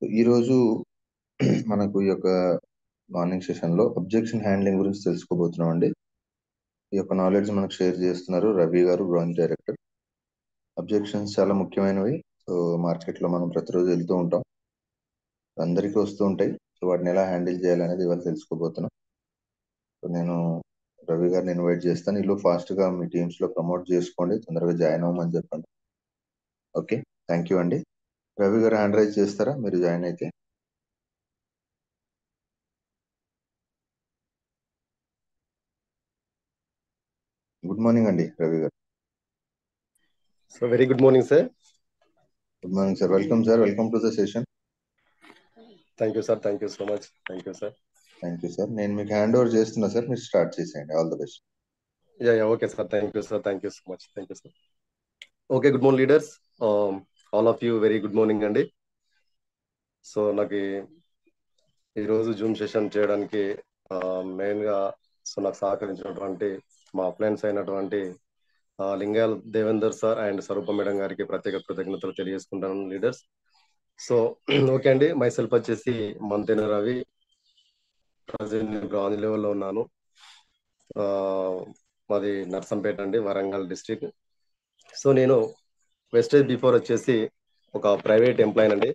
ఈరోజు మనకు ఈ యొక్క మార్నింగ్ సెషన్లో అబ్జెక్షన్ హ్యాండ్లింగ్ గురించి తెలుసుకోబోతున్నాం అండి. ఈ యొక్క నాలెడ్జ్ మనకు షేర్ చేస్తున్నారు రవి గారు, బ్రాంచ్ డైరెక్టర్. అబ్జెక్షన్స్ చాలా ముఖ్యమైనవి. సో మార్కెట్లో మనం ప్రతిరోజు వెళ్తూ ఉంటాం, అందరికీ వస్తూ ఉంటాయి. సో వాటిని ఎలా హ్యాండిల్ చేయాలనేది ఇవాళ తెలుసుకోబోతున్నాం. సో నేను రవి గారిని ఇన్వైట్ చేస్తాను. ఇల్లు ఫాస్ట్గా మీ టీమ్స్లో ప్రమోట్ చేసుకోండి, తొందరగా జాయిన్ అవ్వమని చెప్పండి. ఓకే, థ్యాంక్ యూ అండి. రవి గారు హ్యాండ్ రైజ్ చేస్తారా మీరు జాయిన్ అయితే? గుడ్ మార్నింగ్ అండి రవి గారు. So very good morning, sir. Good morning sir. Welcome sir, welcome to the session. Thank you, sir. Thank you so much. Thank you, sir. Thank you sir. నేను మీకు hand over చేస్తున్నా sir, మీరు start చేసేయండి. All the best. Yeah. Okay, sir. Thank you, sir. Thank you so much. Thank you, sir. Okay, good morning, leaders. All of you, very good morning, Andy. So నాకు ఈరోజు Zoom session చేయడానికి మెయిన్గా నాకు సహకరించినటువంటి మా appliance అయినటువంటి Lingala Devender sir and Swaroopa madam గారికి ప్రత్యేక కృతజ్ఞతలు తెలియజేసుకుంటాను లీడర్స్. సో ఓకే అండి, మై సెల్ఫ్ వచ్చేసి మంతెన రవి, ప్రజెంట్ బ్రాంజ్ లెవెల్లో ఉన్నాను. మాది నర్సంపేట అండి, వరంగల్ డిస్ట్రిక్ట్. సో నేను వెస్టేజ్ బిఫోర్ వచ్చేసి ఒక ప్రైవేట్ ఎంప్లాయీ అండి.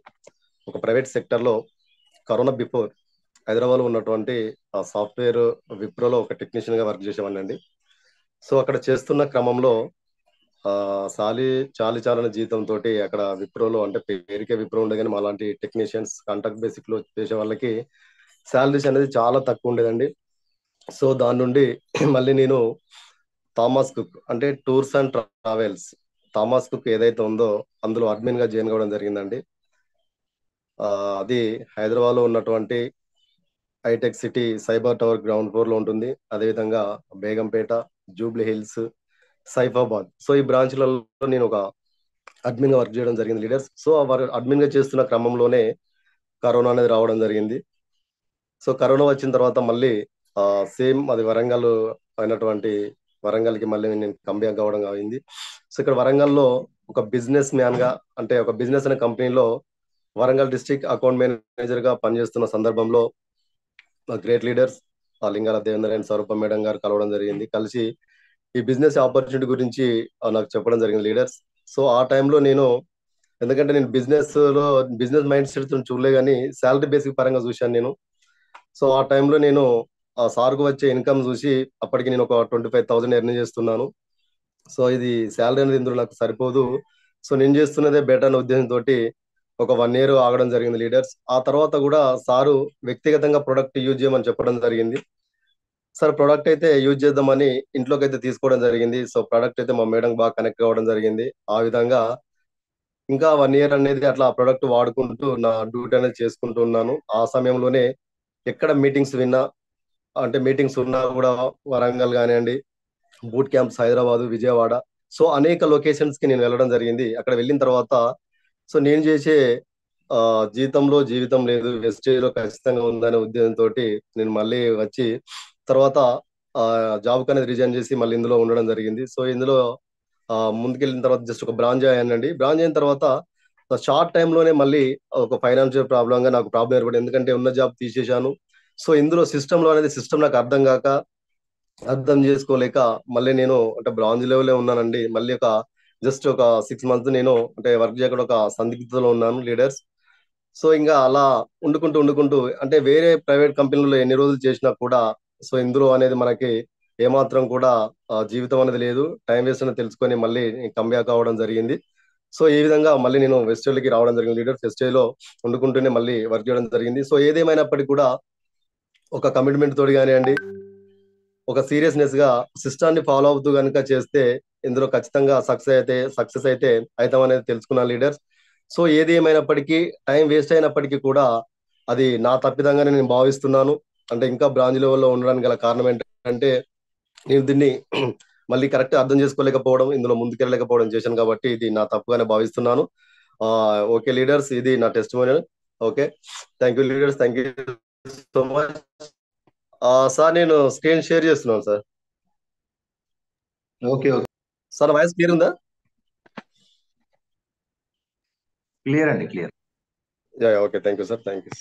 ఒక ప్రైవేట్ సెక్టర్లో కరోనా బిఫోర్ హైదరాబాద్లో ఉన్నటువంటి సాఫ్ట్వేర్ విప్రోలో ఒక టెక్నీషియన్గా వర్క్ చేసేవాడిని అండి. సో అక్కడ చేస్తున్న క్రమంలో చాలని జీతంతో అక్కడ విప్రోలో, అంటే పేరుకే విప్రో ఉండే కానీ అలాంటి టెక్నీషియన్స్ కాంట్రాక్ట్ బేసిక్లో చేసే వాళ్ళకి శాలరీస్ అనేది చాలా తక్కువ ఉండేదండి. సో దాని నుండి మళ్ళీ నేను థామస్ కుక్, అంటే tours and travels Thomas cook ఏదైతే ఉందో అందులో అడ్మిన్గా జాయిన్ కావడం జరిగిందండి. అది హైదరాబాద్లో ఉన్నటువంటి hi-tech city cyber tower ground ఫ్లోర్లో ఉంటుంది. అదేవిధంగా బేగంపేట, జూబ్లీ హిల్స్, సైఫాబాద్, సో ఈ బ్రాంచ్లలో నేను ఒక అడ్మిన్గా వర్క్ చేయడం జరిగింది లీడర్స్. సో అడ్మిన్గా చేస్తున్న క్రమంలోనే కరోనా అనేది రావడం జరిగింది. సో కరోనా వచ్చిన తర్వాత మళ్ళీ సేమ్ అది వరంగల్ అయినటువంటి వరంగల్కి మళ్ళీ నేను కంబ్యాక్ కావడం అయింది. సో ఇక్కడ వరంగల్లో ఒక బిజినెస్ మ్యాన్గా, అంటే ఒక బిజినెస్ అనే కంపెనీలో వరంగల్ డిస్ట్రిక్ట్ అకౌంట్ మేనేజర్గా పనిచేస్తున్న సందర్భంలో great leaders Lingala Devendra and Swaroopa madam గారు కలవడం జరిగింది. కలిసి ఈ బిజినెస్ ఆపర్చునిటీ గురించి నాకు చెప్పడం జరిగింది లీడర్స్. సో ఆ టైంలో నేను, ఎందుకంటే నేను బిజినెస్ మైండ్ సెట్ చూడలే కానీ శాలరీ బేసిక్ పరంగా చూశాను నేను. సో ఆ టైంలో నేను ఆ సార్కు వచ్చే ఇన్కమ్ చూసి అప్పటికి నేను ఒక 25,000 ఎర్న్ చేస్తున్నాను. సో ఇది శాలరీ అనేది ఇందులో నాకు సరిపోదు, సో నేను చేస్తున్నదే బెటర్ అనే ఉద్దేశంతో ఒక 1 year ఆగడం జరిగింది లీడర్స్. ఆ తర్వాత కూడా సారు వ్యక్తిగతంగా ప్రొడక్ట్ యూజ్ చేయమని చెప్పడం జరిగింది. సార్ ప్రొడక్ట్ అయితే యూజ్ చేద్దామని ఇంట్లోకి అయితే తీసుకోవడం జరిగింది. సో ప్రొడక్ట్ అయితే మా మేడం బాగా కనెక్ట్ అవ్వడం జరిగింది. ఆ విధంగా ఇంకా 1 year అనేది అట్లా ఆ ప్రొడక్ట్ వాడుకుంటూ నా డ్యూటీ అనేది చేసుకుంటూ ఉన్నాను. ఆ సమయంలోనే ఎక్కడ మీటింగ్స్ విన్నా, అంటే మీటింగ్స్ ఉన్నా కూడా వరంగల్ కానివ్వండి, boot camps Hyderabad, Vijayawada, so అనేక లొకేషన్స్ కి నేను వెళ్ళడం జరిగింది. అక్కడ వెళ్ళిన తర్వాత సో నేను చేసే జీతంలో జీవితం లేదు, వెస్టేజ్ లో ఖచ్చితంగా ఉందనే ఉద్దేశంతో నేను మళ్ళీ వచ్చి తర్వాత జాబ్ అనేది రిజైన్ చేసి మళ్ళీ ఇందులో ఉండడం జరిగింది. సో ఇందులో ముందుకెళ్ళిన తర్వాత జస్ట్ ఒక బ్రాంచ్ అయ్యానండి. బ్రాంచ్ అయిన తర్వాత షార్ట్ టైంలోనే మళ్ళీ ఒక ఫైనాన్షియల్ ప్రాబ్లంగా నాకు ప్రాబ్లం ఏర్పడింది, ఎందుకంటే ఉన్న జాబ్ తీసేశాను. సో ఇందులో సిస్టంలో అనేది సిస్టమ్ నాకు అర్థం చేసుకోలేక మళ్ళీ నేను, అంటే బ్రాంజ్ లెవెల్లో ఉన్నానండి. మళ్ళీ జస్ట్ ఒక 6 months నేను అంటే వర్క్ చేయకుండా ఒక సందిగ్ధతలో ఉన్నాను లీడర్స్. సో ఇంకా అలా ఉండుకుంటూ అంటే వేరే ప్రైవేట్ కంపెనీలో ఎన్ని రోజులు చేసినా కూడా సో ఇందులో అనేది మనకి ఏమాత్రం కూడా జీవితం అనేది లేదు. టైం వేస్ట్ అని తెలుసుకొని మళ్ళీ కంబ్యాక్ అవ్వడం జరిగింది. సో ఈ విధంగా మళ్ళీ నేను వెస్టేజ్కి రావడం జరిగింది లీడర్స్. వెస్టేజ్లో వండుకుంటూనే మళ్ళీ వర్క్ చేయడం జరిగింది. సో ఏదేమైనప్పటికీ కూడా ఒక కమిట్మెంట్ తోటి కానివ్వండి, ఒక సీరియస్నెస్ గా సిస్టాన్ని ఫాలో అవుతూ కనుక చేస్తే ఇందులో ఖచ్చితంగా సక్సెస్ అయితే అవుతాం అనేది తెలుసుకున్నాను లీడర్స్. సో ఏది ఏమైనప్పటికీ టైం వేస్ట్ అయినప్పటికీ కూడా అది నా తప్పిదంగానే నేను భావిస్తున్నాను. అంటే ఇంకా బ్రాంచ్ లెవెల్లో ఉండడానికి గల కారణం ఏంటంటే నేను దీన్ని మళ్ళీ కరెక్ట్ అర్థం చేసుకోలేకపోవడం, ఇందులో ముందుకెళ్ళలేకపోవడం చేశాను కాబట్టి ఇది నా తప్పుగానే భావిస్తున్నాను. ఓకే లీడర్స్, ఇది నా testimonial. Okay, thank you leaders, thank you so much. Sir నేను స్క్రీన్ షేర్ చేస్తున్నాను sir. Okay okay sir voice clear ఉందా? క్లియర్ అండి, clear. Okay, thank you sir, thank you.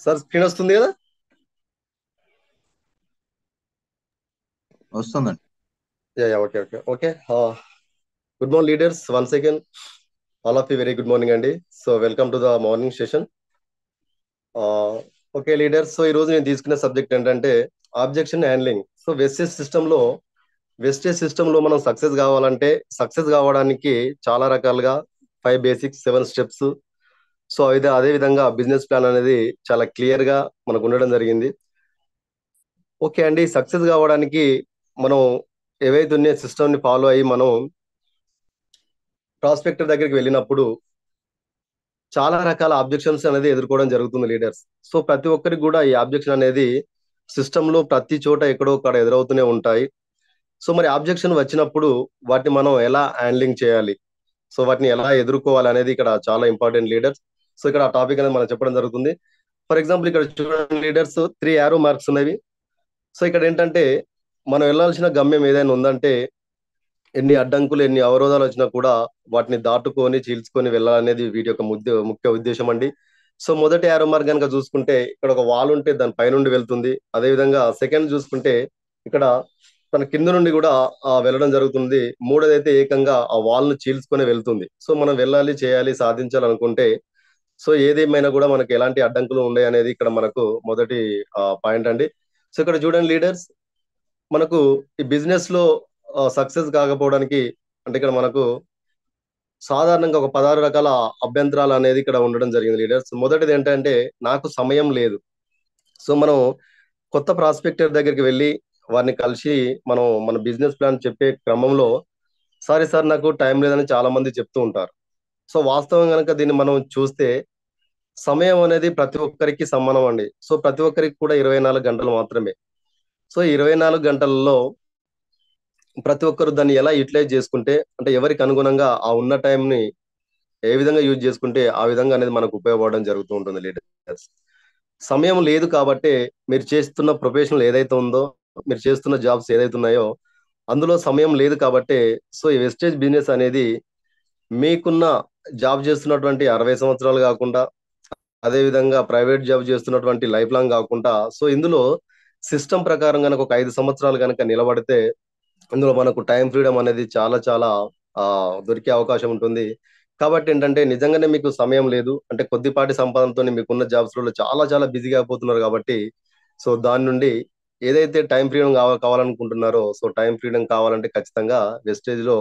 Sir screen వస్తుంది కదా? వస్తుందండి. Okay okay okay. Good morning leaders, once again all of you very good morning అండి. So welcome to the morning session. Okay leaders, so ఈ రోజు నేను తీసుకునే subject ఏంటంటే objection handling. So wastage సిస్టంలో మనం సక్సెస్ కావాలంటే, సక్సెస్ కావడానికి చాలా రకాలుగా 5 బేసిక్స్ 7 స్టెప్స్, సో అదే విధంగా బిజినెస్ ప్లాన్ అనేది చాలా క్లియర్ గా మనకు ఉండడం జరిగింది. ఓకే అండి, సక్సెస్ కావడానికి మనం ఏవైతే ఉన్న సిస్టమ్ ని ఫాలో అయ్యి మనం ప్రాస్పెక్టర్ దగ్గరికి వెళ్ళినప్పుడు చాలా రకాల ఆబ్జెక్షన్స్ అనేది ఎదుర్కోవడం జరుగుతుంది లీడర్స్. సో ప్రతి ఒక్కరికి కూడా ఈ ఆబ్జెక్షన్ అనేది సిస్టమ్ లో ప్రతి చోట ఎక్కడో అక్కడ ఎదురవుతూనే ఉంటాయి. సో మరి ఆబ్జెక్షన్ వచ్చినప్పుడు వాటిని మనం ఎలా హ్యాండ్లింగ్ చేయాలి, సో వాటిని ఎలా ఎదుర్కోవాలి అనేది ఇక్కడ చాలా ఇంపార్టెంట్ లీడర్స్. సో ఇక్కడ ఆ టాపిక్ అనేది మనం చెప్పడం జరుగుతుంది. ఫర్ ఎగ్జాంపుల్ ఇక్కడ చూడండి లీడర్స్, 3 యారో మార్క్స్ ఉన్నవి. సో ఇక్కడ ఏంటంటే మనం వెళ్ళాల్సిన గమ్యం ఏదైనా ఉందంటే ఎన్ని అడ్డంకులు ఎన్ని అవరోధాలు వచ్చినా కూడా వాటిని దాటుకొని చీల్చుకొని వెళ్ళాలనేది వీటి యొక్క ముఖ్య ఉద్దేశం అండి. సో మొదటి యారో మార్క్ కనుక చూసుకుంటే ఇక్కడ ఒక వాల్ ఉంటే దాని పైనుండి వెళ్తుంది. అదేవిధంగా సెకండ్ చూసుకుంటే ఇక్కడ తన కింద నుండి కూడా వెళ్ళడం జరుగుతుంది. మూడోది అయితే ఏకంగా ఆ వాల్ ను చీల్చుకొని వెళ్తుంది. సో మనం వెళ్ళాలి, చేయాలి, సాధించాలనుకుంటే సో ఏదేమైనా కూడా మనకి ఎలాంటి అడ్డంకులు ఉన్నాయి అనేది ఇక్కడ మనకు మొదటి పాయింట్ అండి. సో ఇక్కడ చూడండి లీడర్స్, మనకు ఈ బిజినెస్ లో సక్సెస్ కాకపోవడానికి అంటే ఇక్కడ మనకు సాధారణంగా ఒక 16 రకాల అభ్యంతరాలు అనేది ఇక్కడ ఉండడం జరిగింది లీడర్స్. మొదటిది ఏంటంటే నాకు సమయం లేదు. సో మనం కొత్త ప్రాస్పెక్టర్ దగ్గరికి వెళ్ళి వారిని కలిసి మనం మన బిజినెస్ ప్లాన్ చెప్పే క్రమంలో సారీ సార్ నాకు టైం లేదని చాలా మంది చెప్తూ ఉంటారు. సో వాస్తవం కనుక దీన్ని మనం చూస్తే సమయం అనేది ప్రతి ఒక్కరికి సమానం అండి. సో ప్రతి ఒక్కరికి కూడా 24 గంటలు మాత్రమే. సో 24 గంటలలో ప్రతి ఒక్కరు దాన్ని ఎలా యూటిలైజ్ చేసుకుంటే అంటే ఎవరికి అనుగుణంగా ఆ ఉన్న టైం ని ఏ విధంగా యూజ్ చేసుకుంటే ఆ విధంగా అనేది మనకు ఉపయోగపడడం జరుగుతూ ఉంటుంది లీడర్స్. సమయం లేదు కాబట్టి మీరు చేస్తున్న ప్రొఫెషనల్ ఏదైతే ఉందో, మీరు చేస్తున్న జాబ్స్ ఏదైతే ఉన్నాయో అందులో సమయం లేదు కాబట్టి సో ఈ వెస్టేజ్ బిజినెస్ అనేది మీకున్న జాబ్ చేస్తున్నటువంటి 60 సంవత్సరాలు కాకుండా అదే విధంగా ప్రైవేట్ జాబ్ చేస్తున్నటువంటి లైఫ్ లాంగ్ కాకుండా సో ఇందులో సిస్టమ్ ప్రకారం కనుక ఒక 5 సంవత్సరాలు కనుక నిలబడితే ఇందులో మనకు టైం ఫ్రీడమ్ అనేది చాలా చాలా దొరికే అవకాశం ఉంటుంది. కాబట్టి ఏంటంటే నిజంగానే మీకు సమయం లేదు అంటే కొద్దిపాటి సంపాదనతో మీకున్న జాబ్స్ లో చాలా చాలా బిజీగా అయిపోతున్నారు కాబట్టి సో దాని నుండి ఏదైతే టైం ఫ్రీడమ్ కావాలనుకుంటున్నారో సో టైం ఫ్రీడమ్ కావాలంటే ఖచ్చితంగా వెస్టేజ్ లో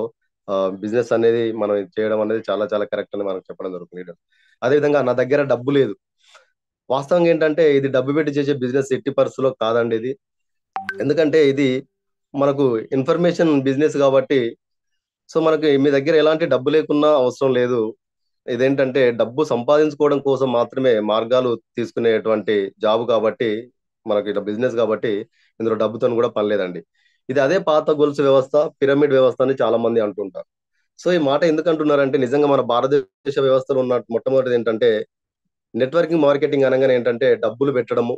బిజినెస్ అనేది మనం చేయడం అనేది చాలా చాలా కరెక్ట్ అని మనకు చెప్పడం జరుగుతుంది. అదేవిధంగా నా దగ్గర డబ్బు లేదు, వాస్తవంగా ఏంటంటే ఇది డబ్బు పెట్టి చేసే బిజినెస్ ఎట్టి పరిస్థితుల్లో కాదండి ఇది. ఎందుకంటే ఇది మనకు ఇన్ఫర్మేషన్ బిజినెస్ కాబట్టి సో మనకి మీ దగ్గర ఎలాంటి డబ్బు లేకున్నా అవసరం లేదు. ఇదేంటంటే డబ్బు సంపాదించుకోవడం కోసం మాత్రమే మార్గాలు తీసుకునేటువంటి జాబ్ కాబట్టి మనకి ఇట్లా బిజినెస్ కాబట్టి ఇందులో డబ్బుతో కూడా పని లేదండి. ఇది అదే పాత గొలుసు వ్యవస్థ, పిరమిడ్ వ్యవస్థ అని చాలా మంది అంటుంటారు. సో ఈ మాట ఎందుకు అంటున్నారంటే నిజంగా మన భారతదేశ వ్యవస్థలో ఉన్న మొట్టమొదటిది ఏంటంటే నెట్వర్కింగ్ మార్కెటింగ్ అనగానే ఏంటంటే డబ్బులు పెట్టడము.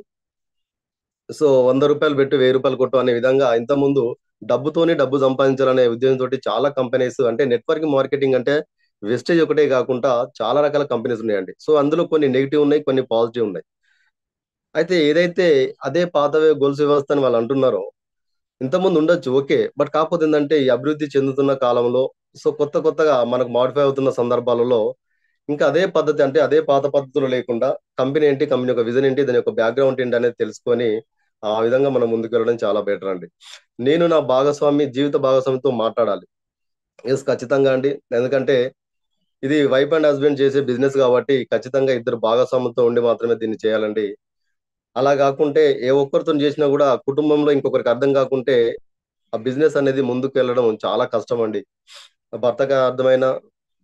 సో 100 రూపాయలు పెట్టి 1000 రూపాయలు కొట్టు అనే విధంగా ఇంత ముందు డబ్బుతోనే డబ్బు సంపాదించాలనే ఉద్దేశంతో చాలా కంపెనీస్ అంటే నెట్వర్కింగ్ మార్కెటింగ్ అంటే వెస్టేజ్ ఒకటే కాకుండా చాలా రకాల కంపెనీస్ ఉన్నాయండి. సో అందులో కొన్ని నెగిటివ్ ఉన్నాయి, కొన్ని పాజిటివ్ ఉన్నాయి. అయితే ఏదైతే అదే పాత గొలుసు వ్యవస్థ అని వాళ్ళు అంటున్నారో ఇంతకుముందు ఉండొచ్చు ఓకే, బట్ కాకపోతే ఏంటంటే ఈ అభివృద్ధి చెందుతున్న కాలంలో సో కొత్తగా మనకు మాడిఫై అవుతున్న సందర్భాలలో ఇంకా అదే పద్ధతి అంటే అదే పాత పద్ధతులు లేకుండా కంపెనీ ఏంటి, కంపెనీ యొక్క విజన్ ఏంటి, దాని యొక్క బ్యాక్గ్రౌండ్ ఏంటి అనేది తెలుసుకొని ఆ విధంగా మనం ముందుకు వెళ్ళడం చాలా బెటర్ అండి. నేను నా జీవిత భాగస్వామితో మాట్లాడాలి. ఎస్ ఖచ్చితంగా అండి, ఎందుకంటే ఇది వైఫ్ అండ్ హస్బెండ్ చేసే బిజినెస్ కాబట్టి ఖచ్చితంగా ఇద్దరు భాగస్వాములతో ఉండి మాత్రమే దీన్ని చేయాలండి. అలా కాకుంటే ఏ ఒక్కరితో చేసినా కూడా కుటుంబంలో ఇంకొకరికి అర్థం కాకుంటే ఆ బిజినెస్ అనేది ముందుకు వెళ్ళడం చాలా కష్టం అండి. భర్తకు అర్థమైనా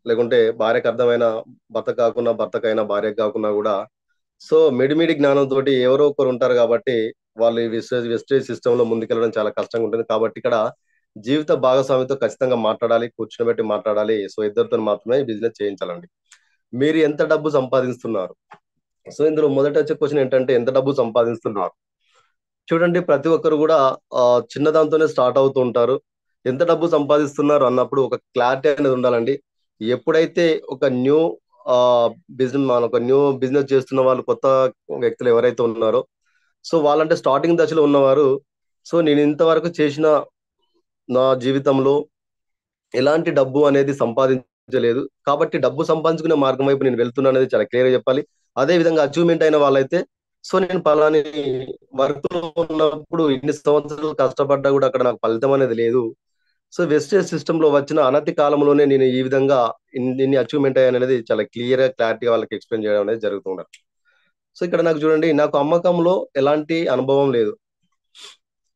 లేకుంటే భార్యకు అర్థమైనా, భర్త కాకుండా భర్తకైనా భార్యకు కాకుండా కూడా సో మిడిమిడి జ్ఞానంతో ఎవరో ఒకరు ఉంటారు కాబట్టి వాళ్ళు ఈ వెస్టేజ్ సిస్టమ్ లో ముందుకెళ్ళడం చాలా కష్టంగా ఉంటుంది. కాబట్టి ఇక్కడ జీవిత భాగస్వామితో ఖచ్చితంగా మాట్లాడాలి, కూర్చోబెట్టి మాట్లాడాలి. సో ఇద్దరితో మాత్రమే బిజినెస్ చేయించాలండి. మీరు ఎంత డబ్బు సంపాదిస్తున్నారు? సో ఇందులో మొదట వచ్చే క్వశ్చన్ ఏంటంటే ఎంత డబ్బు సంపాదిస్తున్నారు? చూడండి, ప్రతి ఒక్కరు కూడా చిన్న దాంతోనే స్టార్ట్ అవుతూ ఉంటారు. ఎంత డబ్బు సంపాదిస్తున్నారు అన్నప్పుడు ఒక క్లారిటీ అనేది ఉండాలండి. ఎప్పుడైతే ఒక న్యూ మన ఒక న్యూ బిజినెస్ చేస్తున్న వాళ్ళు, కొత్త వ్యక్తులు ఎవరైతే ఉన్నారో, సో వాళ్ళంటే స్టార్టింగ్ దశలో ఉన్నవారు, సో నేను ఇంతవరకు చేసిన నా జీవితంలో ఎలాంటి డబ్బు అనేది సంపాదించలేదు, కాబట్టి డబ్బు సంపాదించుకునే మార్గం వైపు నేను వెళ్తున్నా అనేది చాలా క్లియర్ గా చెప్పాలి. అదే విధంగా అచీవ్మెంట్ అయిన వాళ్ళైతే, సో నేను పలాని వర్క్ లో ఉన్నప్పుడు ఇన్ని సంవత్సరాలు కష్టపడ్డా కూడా అక్కడ నాకు ఫలితం అనేది లేదు. సో వెస్టేజ్ సిస్టమ్ లో వచ్చిన అనతి కాలంలోనే నేను ఈ విధంగా ఇన్ని అచీవ్మెంట్ అయ్యాను అనేది చాలా క్లియర్ గా క్లారిటీగా వాళ్ళకి ఎక్స్ప్లెయిన్ చేయడం అనేది జరుగుతుండాలి. సో ఇక్కడ నాకు చూడండి, నాకు అమ్మకంలో ఎలాంటి అనుభవం లేదు.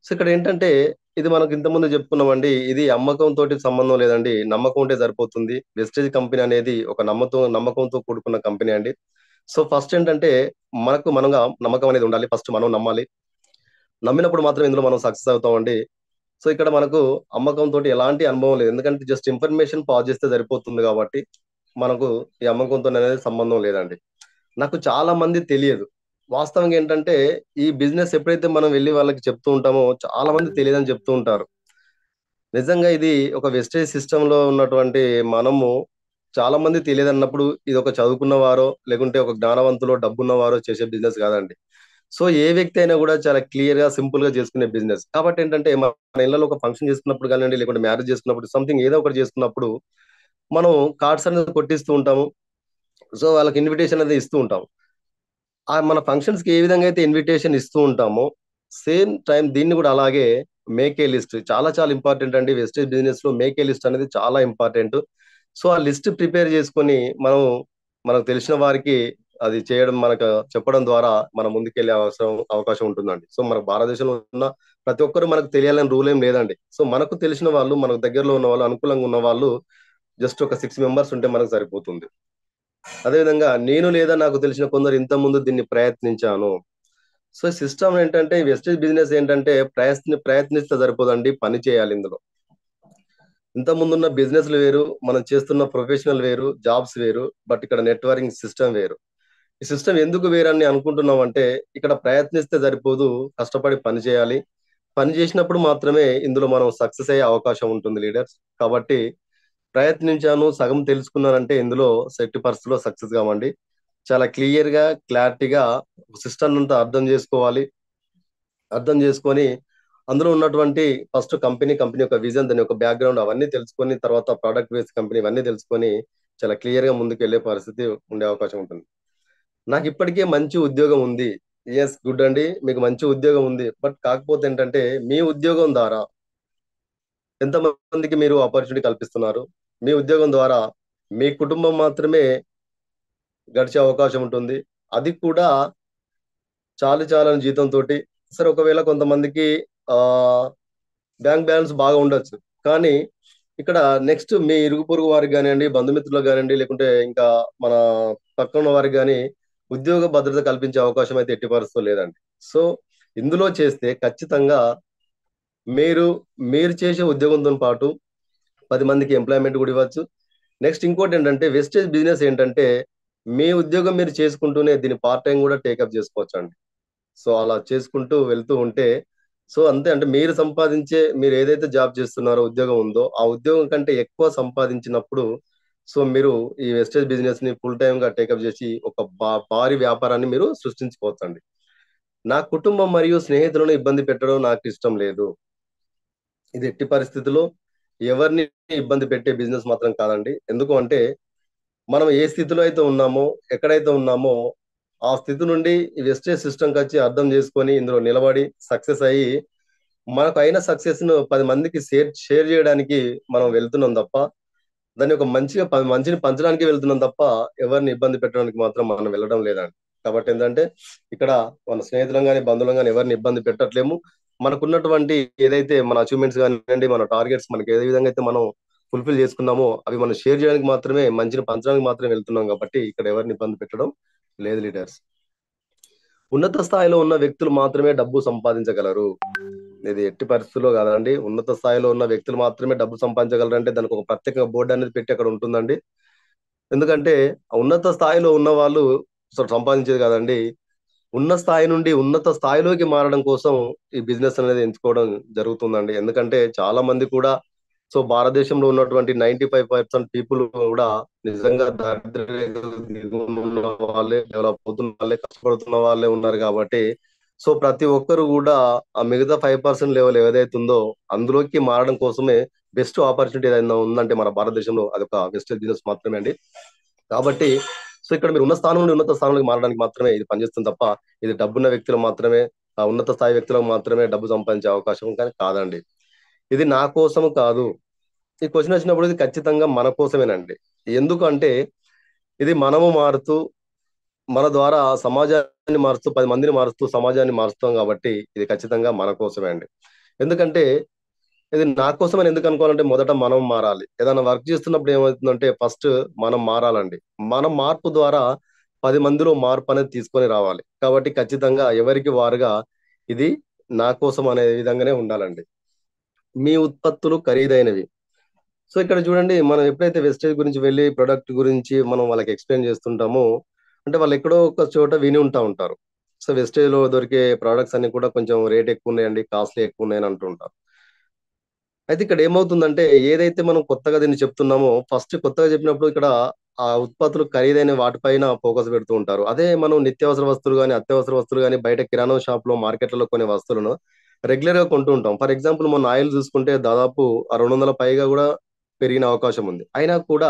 సో ఇక్కడ ఏంటంటే, ఇది మనకు ఇంతకుముందు చెప్పుకున్నామండి, ఇది అమ్మకం తోటి సంబంధం లేదండి, నమ్మకం ఉంటే సరిపోతుంది. వెస్టేజ్ కంపెనీ అనేది ఒక నమ్మకంతో కూడుకున్న కంపెనీ అండి. సో ఫస్ట్ ఏంటంటే, మనంగా నమ్మకం అనేది ఉండాలి. ఫస్ట్ మనం నమ్మాలి. నమ్మినప్పుడు మాత్రం ఇందులో మనం సక్సెస్ అవుతామండి. సో ఇక్కడ మనకు అమ్మకం తోటి ఎలాంటి అనుభవం లేదు, ఎందుకంటే జస్ట్ ఇన్ఫర్మేషన్ పాస్ చేస్తే సరిపోతుంది కాబట్టి మనకు ఈ అమ్మకంతో అనేది సంబంధం లేదండి. నాకు చాలా మంది తెలియదు. వాస్తవంగా ఏంటంటే, ఈ బిజినెస్ ఎప్పుడైతే మనం వెళ్ళి వాళ్ళకి చెప్తూ ఉంటామో చాలా మంది తెలియదని చెప్తూ ఉంటారు. నిజంగా ఇది ఒక వెస్టేజ్ సిస్టమ్ లో ఉన్నటువంటి మనము, చాలా మంది తెలియదు అన్నప్పుడు ఇది ఒక చదువుకున్న వారో లేకుంటే ఒక జ్ఞానవంతులో డబ్బున్న వారో చేసే బిజినెస్ కాదండి. సో ఏ వ్యక్తి అయినా కూడా చాలా క్లియర్ గా సింపుల్ గా చేసుకునే బిజినెస్ కాబట్టి ఏంటంటే, మన ఇళ్లలో ఒక ఫంక్షన్ చేసుకున్నప్పుడు కానివ్వండి, లేకుంటే మ్యారేజ్ చేసుకున్నప్పుడు, సంథింగ్ ఏదో ఒకటి చేసుకున్నప్పుడు మనం కార్డ్స్ అనేది కొట్టిస్తూ ఉంటాము. సో వాళ్ళకి ఇన్విటేషన్ అనేది ఇస్తూ ఉంటాం. మన ఫంక్షన్స్ కి ఏ విధంగా అయితే ఇన్విటేషన్ ఇస్తూ ఉంటామో, సేమ్ టైం దీన్ని కూడా అలాగే మేక్ ఏ లిస్ట్ చాలా చాలా ఇంపార్టెంట్ అండి. వెస్టేజ్ బిజినెస్ లో మేక్ ఏ లిస్ట్ అనేది చాలా ఇంపార్టెంట్. సో ఆ లిస్ట్ ప్రిపేర్ చేసుకొని మనం, మనకు తెలిసిన వారికి అది చేయడం, మనకు చెప్పడం ద్వారా మనం ముందుకెళ్లే అవకాశం ఉంటుందండి. సో మన భారతదేశంలో ఉన్న ప్రతి ఒక్కరు మనకు తెలియాలని రూల్ ఏం లేదండి. సో మనకు తెలిసిన వాళ్ళు, మనకు దగ్గరలో ఉన్న వాళ్ళు, అనుకూలంగా ఉన్న వాళ్ళు జస్ట్ ఒక 6 మెంబర్స్ ఉంటే మనకు సరిపోతుంది. అదేవిధంగా నేను లేదా నాకు తెలిసిన కొందరు ఇంత ముందు దీన్ని ప్రయత్నించాను. సో సిస్టమ్ ఏంటంటే, వెస్టేజ్ బిజినెస్ ఏంటంటే ప్రయత్నిస్తే సరిపోదండి, పని చేయాలి ఇందులో. ఇంత ముందున్న బిజినెస్లు వేరు, మనం చేస్తున్న ప్రొఫెషనల్ వేరు, జాబ్స్ వేరు, బట్ ఇక్కడ నెట్వర్కింగ్ సిస్టమ్ వేరు. ఈ సిస్టమ్ ఎందుకు వేరని అనుకుంటున్నాం అంటే, ఇక్కడ ప్రయత్నిస్తే సరిపోదు, కష్టపడి పని చేయాలి. పని చేసినప్పుడు మాత్రమే ఇందులో మనం సక్సెస్ అయ్యే అవకాశం ఉంటుంది లీడర్స్. కాబట్టి ప్రయత్నించాను, సగం తెలుసుకున్నానంటే ఇందులో సెట్టి పరిస్థితిలో సక్సెస్ కావండి. చాలా క్లియర్ గా, క్లారిటీగా సిస్టమ్ అంతా అర్థం చేసుకోవాలి. అర్థం చేసుకొని అందులో ఉన్నటువంటి ఫస్ట్ కంపెనీ యొక్క విజన్, దాని యొక్క బ్యాక్గ్రౌండ్ అవన్నీ తెలుసుకొని, తర్వాత ప్రోడక్ట్ బేస్డ్ కంపెనీ ఇవన్నీ తెలుసుకొని చాలా క్లియర్ గా ముందుకు వెళ్ళే పరిస్థితి ఉండే అవకాశం ఉంటుంది. నాకు ఇప్పటికే మంచి ఉద్యోగం ఉంది. ఎస్, గుడ్ అండి, మీకు మంచి ఉద్యోగం ఉంది. బట్ కాకపోతే ఏంటంటే, మీ ఉద్యోగం ద్వారా ఎంతమందికి మీరు ఆపర్చునిటీ కల్పిస్తున్నారు? మీ ఉద్యోగం ద్వారా మీ కుటుంబం మాత్రమే గడిచే అవకాశం ఉంటుంది. అది కూడా చాలని జీతంతో. సరే, ఒకవేళ కొంతమందికి ఆ బ్యాంక్ బ్యాలెన్స్ బాగా ఉండొచ్చు, కానీ ఇక్కడ నెక్స్ట్ మీ ఇరుగు పొరుగు వారికి కానివ్వండి, బంధుమిత్రులకు కానివ్వండి, లేకుంటే ఇంకా మన పక్కన ఉన్న వారికి కానీ ఉద్యోగ భద్రత కల్పించే అవకాశం అయితే ఎట్టి పరిస్థితుల్లో లేదండి. సో ఇందులో చేస్తే ఖచ్చితంగా మీరు మీరు చేసే ఉద్యోగంతో పాటు 10 మందికి ఎంప్లాయ్మెంట్ కూడా ఇవ్వచ్చు. నెక్స్ట్ ఇంకోటి ఏంటంటే, వెస్టేజ్ బిజినెస్ ఏంటంటే, మీ ఉద్యోగం మీరు చేసుకుంటూనే దీన్ని పార్ట్ టైం కూడా టేకప్ చేసుకోవచ్చు అండి. సో అలా చేసుకుంటూ వెళ్తూ ఉంటే, సో అంతే అంటే, మీరు ఏదైతే జాబ్ చేస్తున్నారో, ఉద్యోగం ఉందో, ఆ ఉద్యోగం కంటే ఎక్కువ సంపాదించినప్పుడు, సో మీరు ఈ వెస్టేజ్ బిజినెస్ ని ఫుల్ టైమ్ గా టేకప్ చేసి ఒక భారీ వ్యాపారాన్ని మీరు సృష్టించుకోవచ్చండి. నా కుటుంబం మరియు స్నేహితులను ఇబ్బంది పెట్టడం నాకు ఇష్టం లేదు. ఇది ఎట్టి పరిస్థితుల్లో ఎవరిని ఇబ్బంది పెట్టే బిజినెస్ మాత్రం కాదండి. ఎందుకు అంటే, మనం ఏ స్థితిలో అయితే ఉన్నామో, ఎక్కడైతే ఉన్నామో, ఆ స్థితి నుండి ఈ వెస్టేజ్ సిస్టమ్కి వచ్చి అర్థం చేసుకొని ఇందులో నిలబడి సక్సెస్ అయ్యి, మనకు అయిన సక్సెస్ ను 10 మందికి షేర్ షేర్ చేయడానికి మనం వెళ్తున్నాం తప్ప, దాన్ని ఒక మంచిని పంచడానికి వెళ్తున్నాం తప్ప, ఎవరిని ఇబ్బంది పెట్టడానికి మాత్రం మనం వెళ్ళడం లేదండి. కాబట్టి ఏంటంటే, ఇక్కడ మన స్నేహితులం కానీ, బంధువులం కానీ ఎవరిని ఇబ్బంది పెట్టట్లేము. మనకున్నటువంటి ఏదైతే మన అచీవ్మెంట్స్ కానివ్వండి, మన టార్గెట్స్ మనకి ఏ విధంగా అయితే మనం ఫుల్ఫిల్ చేసుకున్నామో, అవి మనం షేర్ చేయడానికి మాత్రమే, మంచిని పంచడానికి మాత్రమే వెళ్తున్నాం. కాబట్టి ఇక్కడ ఎవరిని ఇబ్బంది పెట్టడం లేదు లీడర్స్. ఉన్నత స్థాయిలో ఉన్న వ్యక్తులు మాత్రమే డబ్బు సంపాదించగలరు. ఇది ఎట్టి పరిస్థితుల్లో కాదండి. ఉన్నత స్థాయిలో ఉన్న వ్యక్తులు మాత్రమే డబ్బు సంపాదించగలరు అంటే దానికి ఒక ప్రత్యేక బోర్డు అనేది పెట్టి అక్కడ ఉంటుందండి. ఎందుకంటే ఆ ఉన్నత స్థాయిలో ఉన్న వాళ్ళు సంపాదించేది కాదండి. ఉన్న స్థాయి నుండి ఉన్నత స్థాయిలోకి మారడం కోసం ఈ బిజినెస్ అనేది ఎంచుకోవడం జరుగుతుందండి. ఎందుకంటే చాలా మంది కూడా భారతదేశంలో ఉన్నటువంటి 95% పీపుల్ కూడా నిజంగా దారిద్ర్య రేఖకు దిగువన ఉన్న వాళ్ళే, డెవలప్ అవుతున్న వాళ్ళే, కష్టపడుతున్న వాళ్ళే ఉన్నారు కాబట్టి ప్రతి ఒక్కరు కూడా ఆ మిగతా 5% లెవెల్ ఏదైతే ఉందో అందులోకి మారడం కోసమే బెస్ట్ ఆపర్చునిటీ ఏదైనా ఉందంటే మన భారతదేశంలో అదొక వెస్టర్న్ బిజినెస్ మాత్రమే అండి. కాబట్టి ఇక్కడ మీరు ఉన్న స్థానం నుండి ఉన్నత స్థానంలోకి మారడానికి మాత్రమే ఇది పనిచేస్తుంది తప్ప ఇది డబ్బున్న వ్యక్తులు మాత్రమే, ఆ ఉన్నత స్థాయి వ్యక్తులకు మాత్రమే డబ్బు సంపాదించే అవకాశం కానీ కాదండి. ఇది నా కోసం కాదు. ఈ క్వశ్చన్ వచ్చినప్పుడు ఇది ఖచ్చితంగా మన కోసమేనండి. ఎందుకు అంటే ఇది మనము మారుతూ మన ద్వారా సమాజాన్ని మారుస్తూ 10 మందిని మారుస్తూ సమాజాన్ని మారుస్తాం కాబట్టి ఇది ఖచ్చితంగా మన కోసమే అండి. ఎందుకంటే ఇది నా కోసమని ఎందుకు అనుకోవాలంటే మొదట మనం మారాలి. ఏదైనా వర్క్ చేస్తున్నప్పుడు ఏమవుతుందంటే ఫస్ట్ మనం మారాలండి. మనం మార్పు ద్వారా 10 మందిలో మార్పు అనేది తీసుకొని రావాలి. కాబట్టి ఖచ్చితంగా ఎవరికి వారుగా ఇది నా కోసం అనే విధంగానే ఉండాలండి. మీ ఉత్పత్తులు ఖరీదైనవి. ఇక్కడ చూడండి మనం ఎప్పుడైతే వెస్టేజ్ గురించి వెళ్ళి ప్రొడక్ట్ గురించి మనం వాళ్ళకి ఎక్స్‌ప్లెయిన్ చేస్తుంటామో, అంటే వాళ్ళు ఎక్కడో ఒక చోట విని ఉంటారు. వెస్టేజ్‌లో దొరికే ప్రొడక్ట్స్ అన్నీ కూడా కొంచెం రేట్ ఎక్కువున్నాయండి, కాస్ట్‌లీ ఎక్కువున్నాయని అంటూ ఉంటారు. అయితే ఇక్కడ ఏమవుతుందంటే ఏదైతే మనం కొత్తగా దీన్ని చెప్తున్నామో ఫస్ట్ కొత్తగా చెప్పినప్పుడు ఇక్కడ ఆ ఉత్పత్తులు ఖరీదైన వాటిపైన ఫోకస్ పెడుతూ ఉంటారు. అదే మనం నిత్యావసర వస్తువులు గాని, అత్యవసర వస్తువులు గాని బయట కిరాణం షాప్‌లో, మార్కెట్‌లలో కొనే వస్తువులను రెగ్యులర్‌గా కొంటూ ఉంటాం. ఫర్ ఎగ్జాంపుల్ మొన్న ఆయిల్ చూసుకుంటే దాదాపు ఆ 200 పైగా గూడా పెరిగిన అవకాశం ఉంది. అయినా కూడా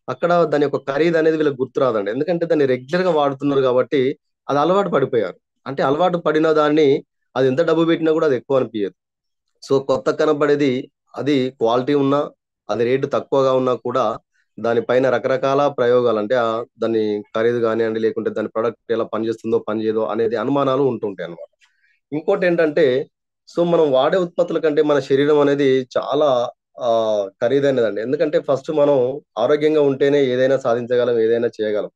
అక్కడ దాని యొక్క ఖరీదనేది వీళ్ళకి గుర్తు రాదండి. ఎందుకంటే దాన్ని రెగ్యులర్‌గా వాడుతున్నారు గాబట్టి అది అలవాటు పడిపోయారు. అంటే అలవాటు పడిన దాన్ని అది ఎంత డబ్బు పెట్టినా గూడా అది ఎక్కువ అనిపియదు. కొత్తగా కనపడేది అది క్వాలిటీ ఉన్నా, అది రేట్ తక్కువగా ఉన్నా కూడా దాని పైన రకరకాల ప్రయోగాలు అంటే దాని ఖరీదు గానియండి, లేకుంటే దాని ప్రొడక్ట్ ఎలా పనిచేస్తుందో, పనిచేయదో అనేది అనుమానాలు ఉంటుంటాయన్నమాట. ఇంకోటేంటంటే మనం వాడే ఉత్పత్తుల కంటే మన శరీరం అనేది చాలా ఖరీదైనదండి. ఎందుకంటే ఫస్ట్ మనం ఆరోగ్యంగా ఉంటేనే ఏదైనా సాధించగలం, ఏదైనా చేయగలం.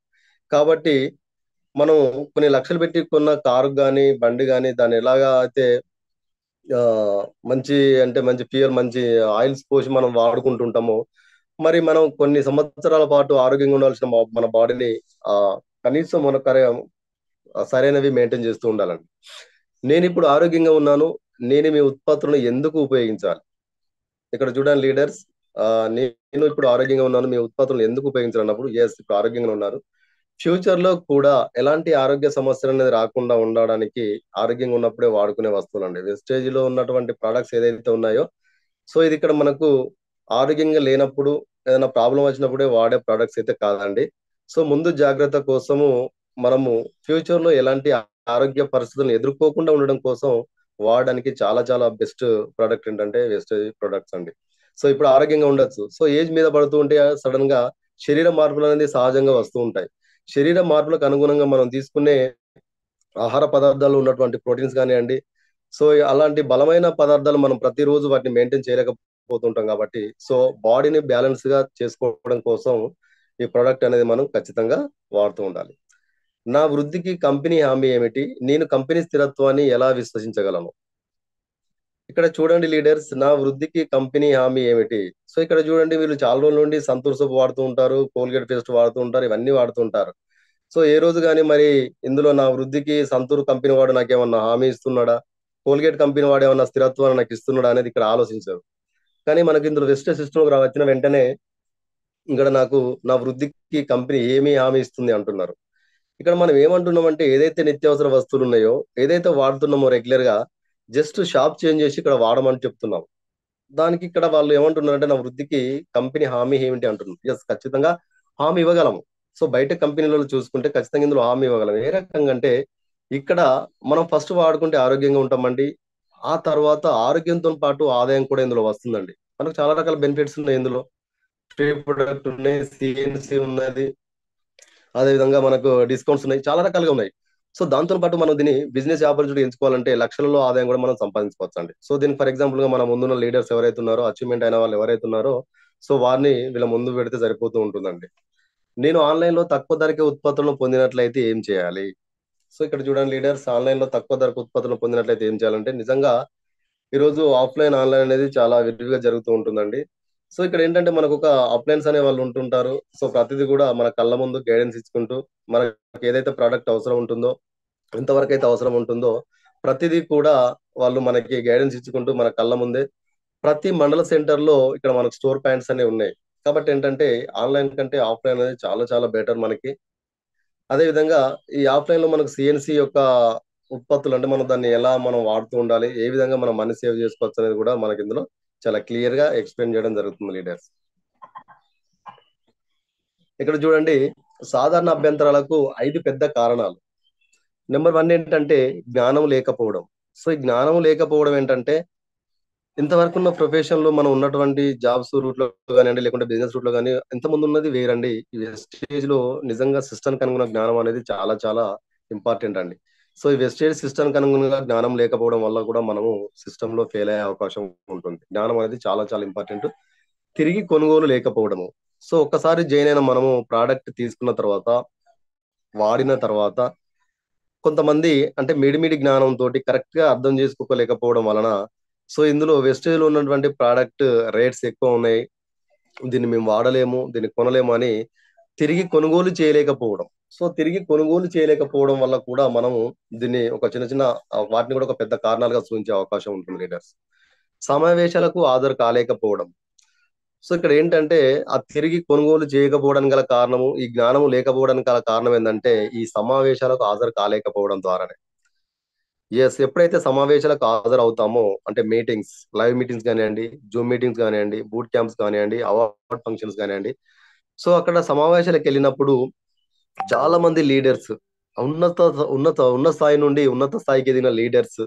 కాబట్టి మనం కొన్ని లక్షలు పెట్టి కొన్న కారుకి గాని, బండి గాని దాన్ని ఎలాగా అయితే మంచి అంటే మంచి మంచి ఆయిల్స్ పోసి మనం వాడుకుంటుంటామో, మరి మనం కొన్ని సంవత్సరాల పాటు ఆరోగ్యంగా ఉండాల్సిన మన బాడీని కనీసం మన సరైనవి మెయింటైన్ చేస్తూ ఉండాలండి. నేనిప్పుడు ఆరోగ్యంగా ఉన్నాను. నేను మీ ఉత్పత్తులను ఎందుకు ఉపయోగించాలి? ఇక్కడ చూడండి లీడర్స్, నేను ఇప్పుడు ఆరోగ్యంగా ఉన్నాను. మీ ఉత్పత్తులను ఎందుకు ఉపయోగించాలన్నప్పుడు యెస్ ఇప్పుడు ఆరోగ్యంగానే ఉన్నారు. ఫ్యూచర్‌లో కూడా ఎలాంటి ఆరోగ్య సమస్యలనేది రాకుండా ఉండడానికి ఆరోగ్యంగా ఉన్నప్పుడే వాడుకునే వస్తువులండి. వెస్టేజ్‌లో ఉన్నటువంటి ప్రొడక్ట్స్ ఏదైతే ఉన్నాయో, ఇది ఇక్కడ మనకు ఆరోగ్యంగా లేనప్పుడు, ఏదైనా ప్రాబ్లమ్ వచ్చినప్పుడే వాడే ప్రొడక్ట్స్ అయితే కాదండి. ముందు జాగ్రత్త కోసము మనము ఫ్యూచర్‌లో ఎలాంటి ఆరోగ్య పరిస్థితులను ఎదుర్కోకుండా ఉండడం కోసం వాడడానికి చాలా చాలా బెస్ట్ ప్రొడక్ట్ ఏంటంటే వెస్టేజ్ ప్రొడక్ట్స్ అండి. ఇప్పుడు ఆరోగ్యంగా ఉండొచ్చు. ఏజ్ మీద పడుతూ ఉంటే సడెన్‌గా శరీర మార్పులనేది సహజంగా వస్తూ ఉంటాయి. శరీర మార్పులకు అనుగుణంగా మనం తీసుకునే ఆహార పదార్థాల్లో ఉన్నటువంటి ప్రోటీన్స్ గానియండి, అలాంటి బలమైన పదార్థాలు మనం ప్రతిరోజు వాటిని మెయింటైన్ చేయలేకపోతుంటాం కాబట్టి, బాడీని బ్యాలెన్స్‌గా చేసుకోవడం కోసం ఈ ప్రొడక్ట్ అనేది మనం ఖచ్చితంగా వాడుతూ ఉండాలి. నా వృద్ధికి కంపెనీ హామీ ఏమిటి? నేను కంపెనీ స్థిరత్వాన్ని ఎలా విశ్వసించగలను? ఇక్కడ చూడండి లీడర్స్, నా వృద్ధికి కంపెనీ హామీ ఏమిటి? ఇక్కడ చూడండి వీళ్ళు చాలా రోజుల నుండి సంతూర్ సోప్ వాడుతూ ఉంటారు, కోల్‌గేట్ పేస్ట్ వాడుతూ ఉంటారు, ఇవన్నీ వాడుతూ ఉంటారు. ఏ రోజు గాని మరి ఇందులో నా వృద్ధికి సంతూర్ కంపెనీ వాడు నాకేమన్నా హామీ ఇస్తున్నాడా? కోల్‌గేట్ కంపెనీ వాడు ఏమన్నా స్థిరత్వాన్ని నాకు ఇస్తున్నాడా అనేది ఇక్కడ ఆలోచించరు. కానీ మనకి ఇందులో వెస్టేజ్ సిస్టమ్‌లోకి వచ్చిన వెంటనే ఇక్కడ నాకు నా వృద్ధికి కంపెనీ ఏమి హామీ ఇస్తుంది అంటున్నారు. ఇక్కడ మనం ఏమంటున్నామంటే ఏదైతే నిత్యావసర వస్తువులున్నాయో, ఏదైతే వాడుతున్నామో రెగ్యులర్‌గా జస్ట్ షాప్ చేంజ్ చేసి ఇక్కడ వాడమని చెప్తున్నాం. దానికి ఇక్కడ వాళ్ళు ఏమంటున్నారంటే నా వృద్ధికి కంపెనీ హామీ ఏమిటి అంటున్నారు. యెస్ ఖచ్చితంగా హామీ ఇవ్వగలము. బయట కంపెనీలలో చూసుకుంటే ఖచ్చితంగా ఇందులో హామీ ఇవ్వగలం. ఏ రకంగా అంటే ఇక్కడ మనం ఫస్ట్ వాడుకుంటే ఆరోగ్యంగా ఉంటామండి. ఆ తర్వాత ఆరోగ్యంతో పాటు ఆదాయం కూడా ఇందులో వస్తుందండి. మనకు చాలా రకాల బెనిఫిట్స్ ఉన్నాయి ఇందులో. ఫ్రీ ప్రొడక్ట్ ఉన్నాయి, సీఎన్‌సీ ఉన్నది. అదే విధంగా మనకు డిస్కౌంట్స్ ఉన్నాయి. చాలా రకాలుగా ఉన్నాయి. దాంతో పాటు మనం దీన్ని బిజినెస్ ఆపర్చునిటీ ఎంచుకోవాలంటే లక్షలలో ఆదాయం కూడా మనం సంపాదించుకోవచ్చండి. దీనికి ఫర్ ఎగ్జాంపుల్‌గా మన ముందున్న లీడర్స్ ఎవరైతే ఉన్నారో, అచీవ్‌మెంట్ అయిన వాళ్ళు ఎవరైతే ఉన్నారో, వారిని వీళ్ళ ముందు పెడితే సరిపోతూ ఉంటుందండి. నేను ఆన్‌లైన్‌లో తక్కువ ధరకే ఉత్పత్తులను పొందినట్లయితే ఏం చేయాలి? సో ఇక్కడ చూడండి లీడర్స్, ఆన్లైన్ లో తక్కువ ధరకు ఉత్పత్తులు పొందినట్లయితే ఏం చేయాలంటే, నిజంగా ఈరోజు ఆఫ్లైన్ ఆన్లైన్ అనేది చాలా విరివిగా జరుగుతూ ఉంటుందండి. సో ఇక్కడ ఏంటంటే మనకు ఒక అప్లయన్స్ అనే వాళ్ళు ఉంటుంటారు. సో ప్రతిదీ కూడా మన కళ్ళ ముందు గైడెన్స్ ఇచ్చుకుంటూ, మనకి ఏదైతే ప్రోడక్ట్ అవసరం ఉంటుందో, ఎంతవరకు అయితే అవసరం ఉంటుందో ప్రతిదీ కూడా వాళ్ళు మనకి గైడెన్స్ ఇచ్చుకుంటూ మన కళ్ళ ముందే ప్రతి మండల సెంటర్ లో ఇక్కడ మనకు స్టోర్ పాయింట్స్ అనేవి ఉన్నాయి. కాబట్టి ఏంటంటే ఆన్లైన్ కంటే ఆఫ్లైన్ అనేది చాలా చాలా బెటర్ మనకి. అదే విధంగా ఈ ఆఫ్లైన్ లో మనకు సిఎన్సి యొక్క ఉత్పత్తులు అంటే మనం దాన్ని ఎలా మనం వాడుతూ ఉండాలి, ఏ విధంగా మనం మనీ సేవ్ చేసుకోవచ్చు అనేది కూడా మనకి ఇందులో చాలా క్లియర్ గా ఎక్స్ప్లెయిన్ చేయడం జరుగుతుంది లీడర్స్. ఇక్కడ చూడండి, సాధారణ అభ్యంతరాలకు 5 పెద్ద కారణాలు. నెంబర్ 1 ఏంటంటే జ్ఞానం లేకపోవడం. సో ఈ జ్ఞానం లేకపోవడం ఏంటంటే, ఇంతవరకు ఉన్న ప్రొఫెషన్ లో మనం ఉన్నటువంటి జాబ్స్ రూట్ లో కానివ్వండి, లేకుంటే బిజినెస్ రూట్ లో కానీ ఇంతకుముందు ఉన్నది వేరండి. ఈ వెస్టేజ్ లో నిజంగా సిస్టమ్ అనుగుణ జ్ఞానం అనేది చాలా చాలా ఇంపార్టెంట్ అండి. సో ఈ వెస్టేజ్ సిస్టమ్ అనుగుణంగా జ్ఞానం లేకపోవడం వల్ల కూడా మనము సిస్టమ్ లో ఫెయిల్ అయ్యే అవకాశం ఉంటుంది. జ్ఞానం అనేది చాలా చాలా ఇంపార్టెంట్. తిరిగి కొనుగోలు లేకపోవడము. సో ఒక్కసారి జాయిన్ అయిన మనము ప్రోడక్ట్ తీసుకున్న తర్వాత, వాడిన తర్వాత కొంతమంది అంటే మిడిమిడి జ్ఞానంతో కరెక్ట్ గా అర్థం చేసుకోలేకపోవడం వలన, సో ఇందులో వెస్టేజ్ లో ఉన్నటువంటి ప్రోడక్ట్ రేట్స్ ఎక్కువ ఉన్నాయి, దీన్ని మేము వాడలేము, దీన్ని కొనలేము అని తిరిగి కొనుగోలు చేయలేకపోవడం. సో తిరిగి కొనుగోలు చేయలేకపోవడం వల్ల కూడా మనము దీన్ని ఒక చిన్న చిన్న వాటిని కూడా ఒక పెద్ద కారణాలుగా సూచించే అవకాశం ఉంటుంది లీడర్స్. సమావేశాలకు హాజరు కాలేకపోవడం. సో ఇక్కడ ఏంటంటే ఆ తిరిగి కొనుగోలు చేయకపోవడానికి గల కారణము, ఈ జ్ఞానము లేకపోవడానికి గల కారణం ఏంటంటే ఈ సమావేశాలకు హాజరు కాలేకపోవడం ద్వారానే. ఎస్, ఎప్పుడైతే సమావేశాలకు హాజరవుతామో అంటే మీటింగ్స్, లైవ్ మీటింగ్స్ కానివ్వండి, జూమ్ మీటింగ్స్ కానివ్వండి, బూట్ క్యాంప్స్ కానివ్వండి, అవార్డ్ ఫంక్షన్స్ కానివ్వండి, సో అక్కడ సమావేశాలకు వెళ్ళినప్పుడు చాలా మంది లీడర్స్, ఉన్నత ఉన్నత స్థాయి నుండి ఉన్నత స్థాయికి ఎదిగిన లీడర్స్,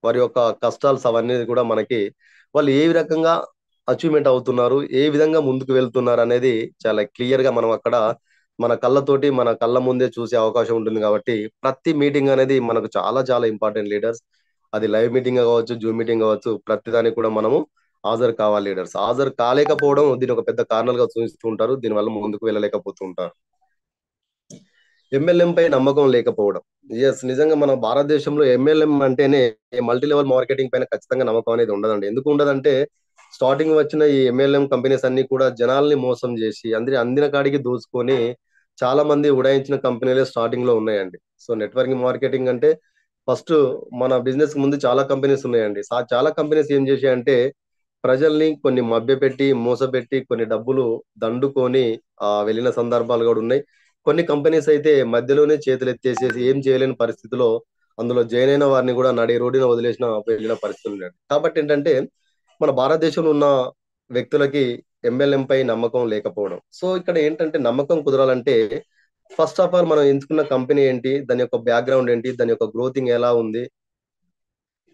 వారి యొక్క కష్టాలు అవన్నీ కూడా మనకి వాళ్ళు ఏ రకంగా అచీవ్మెంట్ అవుతున్నారు, ఏ విధంగా ముందుకు వెళ్తున్నారు అనేది చాలా క్లియర్ గా మనం అక్కడ మన కళ్ళతోటి మన కళ్ళ ముందే చూసే అవకాశం ఉంటుంది. కాబట్టి ప్రతి మీటింగ్ అనేది మనకు చాలా చాలా ఇంపార్టెంట్ లీడర్స్. అది లైవ్ మీటింగ్ కావచ్చు, జూమ్ మీటింగ్ కావచ్చు, ప్రతి దానికి కూడా మనము హాజరు కావాలి లీడర్స్. హాజరు కాలేకపోవడం దీని ఒక పెద్ద కారణాలుగా చూపిస్తూ ఉంటారు, దీనివల్ల ముందుకు వెళ్ళలేకపోతూ ఉంటారు. ఎంఎల్ఎం పై నమ్మకం లేకపోవడం. ఎస్, నిజంగా మన భారతదేశంలో ఎంఎల్ఎం అంటేనే మల్టీ లెవెల్ మార్కెటింగ్ పైన ఖచ్చితంగా నమ్మకం అనేది ఉండదండి. ఎందుకు ఉండదంటే, స్టార్టింగ్ వచ్చిన ఈ ఎంఎల్ఎం కంపెనీస్ అన్ని కూడా జనాల్ని మోసం చేసి అందిన కాడికి దోచుకొని చాలా మంది ఉడాయించిన కంపెనీలే స్టార్టింగ్ లో ఉన్నాయండి. సో నెట్వర్కింగ్ మార్కెటింగ్ అంటే ఫస్ట్ మన బిజినెస్ ముందు చాలా కంపెనీస్ ఉన్నాయండి. చాలా కంపెనీస్ ఏం చేశాయంటే ప్రజల్ని కొన్ని మభ్యపెట్టి మోసపెట్టి కొన్ని డబ్బులు దండుకొని వెళ్ళిన సందర్భాలు కూడా ఉన్నాయి. కొన్ని కంపెనీస్ అయితే మధ్యలోనే చేతులు ఎత్తేసేసి ఏం చేయలేని పరిస్థితిలో అందులో జాయిన్ అయిన వారిని కూడా నడి రోడ్డున వదిలేసిన వెళ్ళిన పరిస్థితులు ఉన్నాయి. కాబట్టి ఏంటంటే మన భారతదేశంలో ఉన్న వ్యక్తులకి ఎంఎల్ఎం పై నమ్మకం లేకపోవడం. సో ఇక్కడ ఏంటంటే నమ్మకం కుదరాలంటే ఫస్ట్ ఆఫ్ ఆల్ మనం ఎంచుకున్న కంపెనీ ఏంటి, దాని యొక్క బ్యాక్గ్రౌండ్ ఏంటి, దాని యొక్క గ్రోతింగ్ ఎలా ఉంది,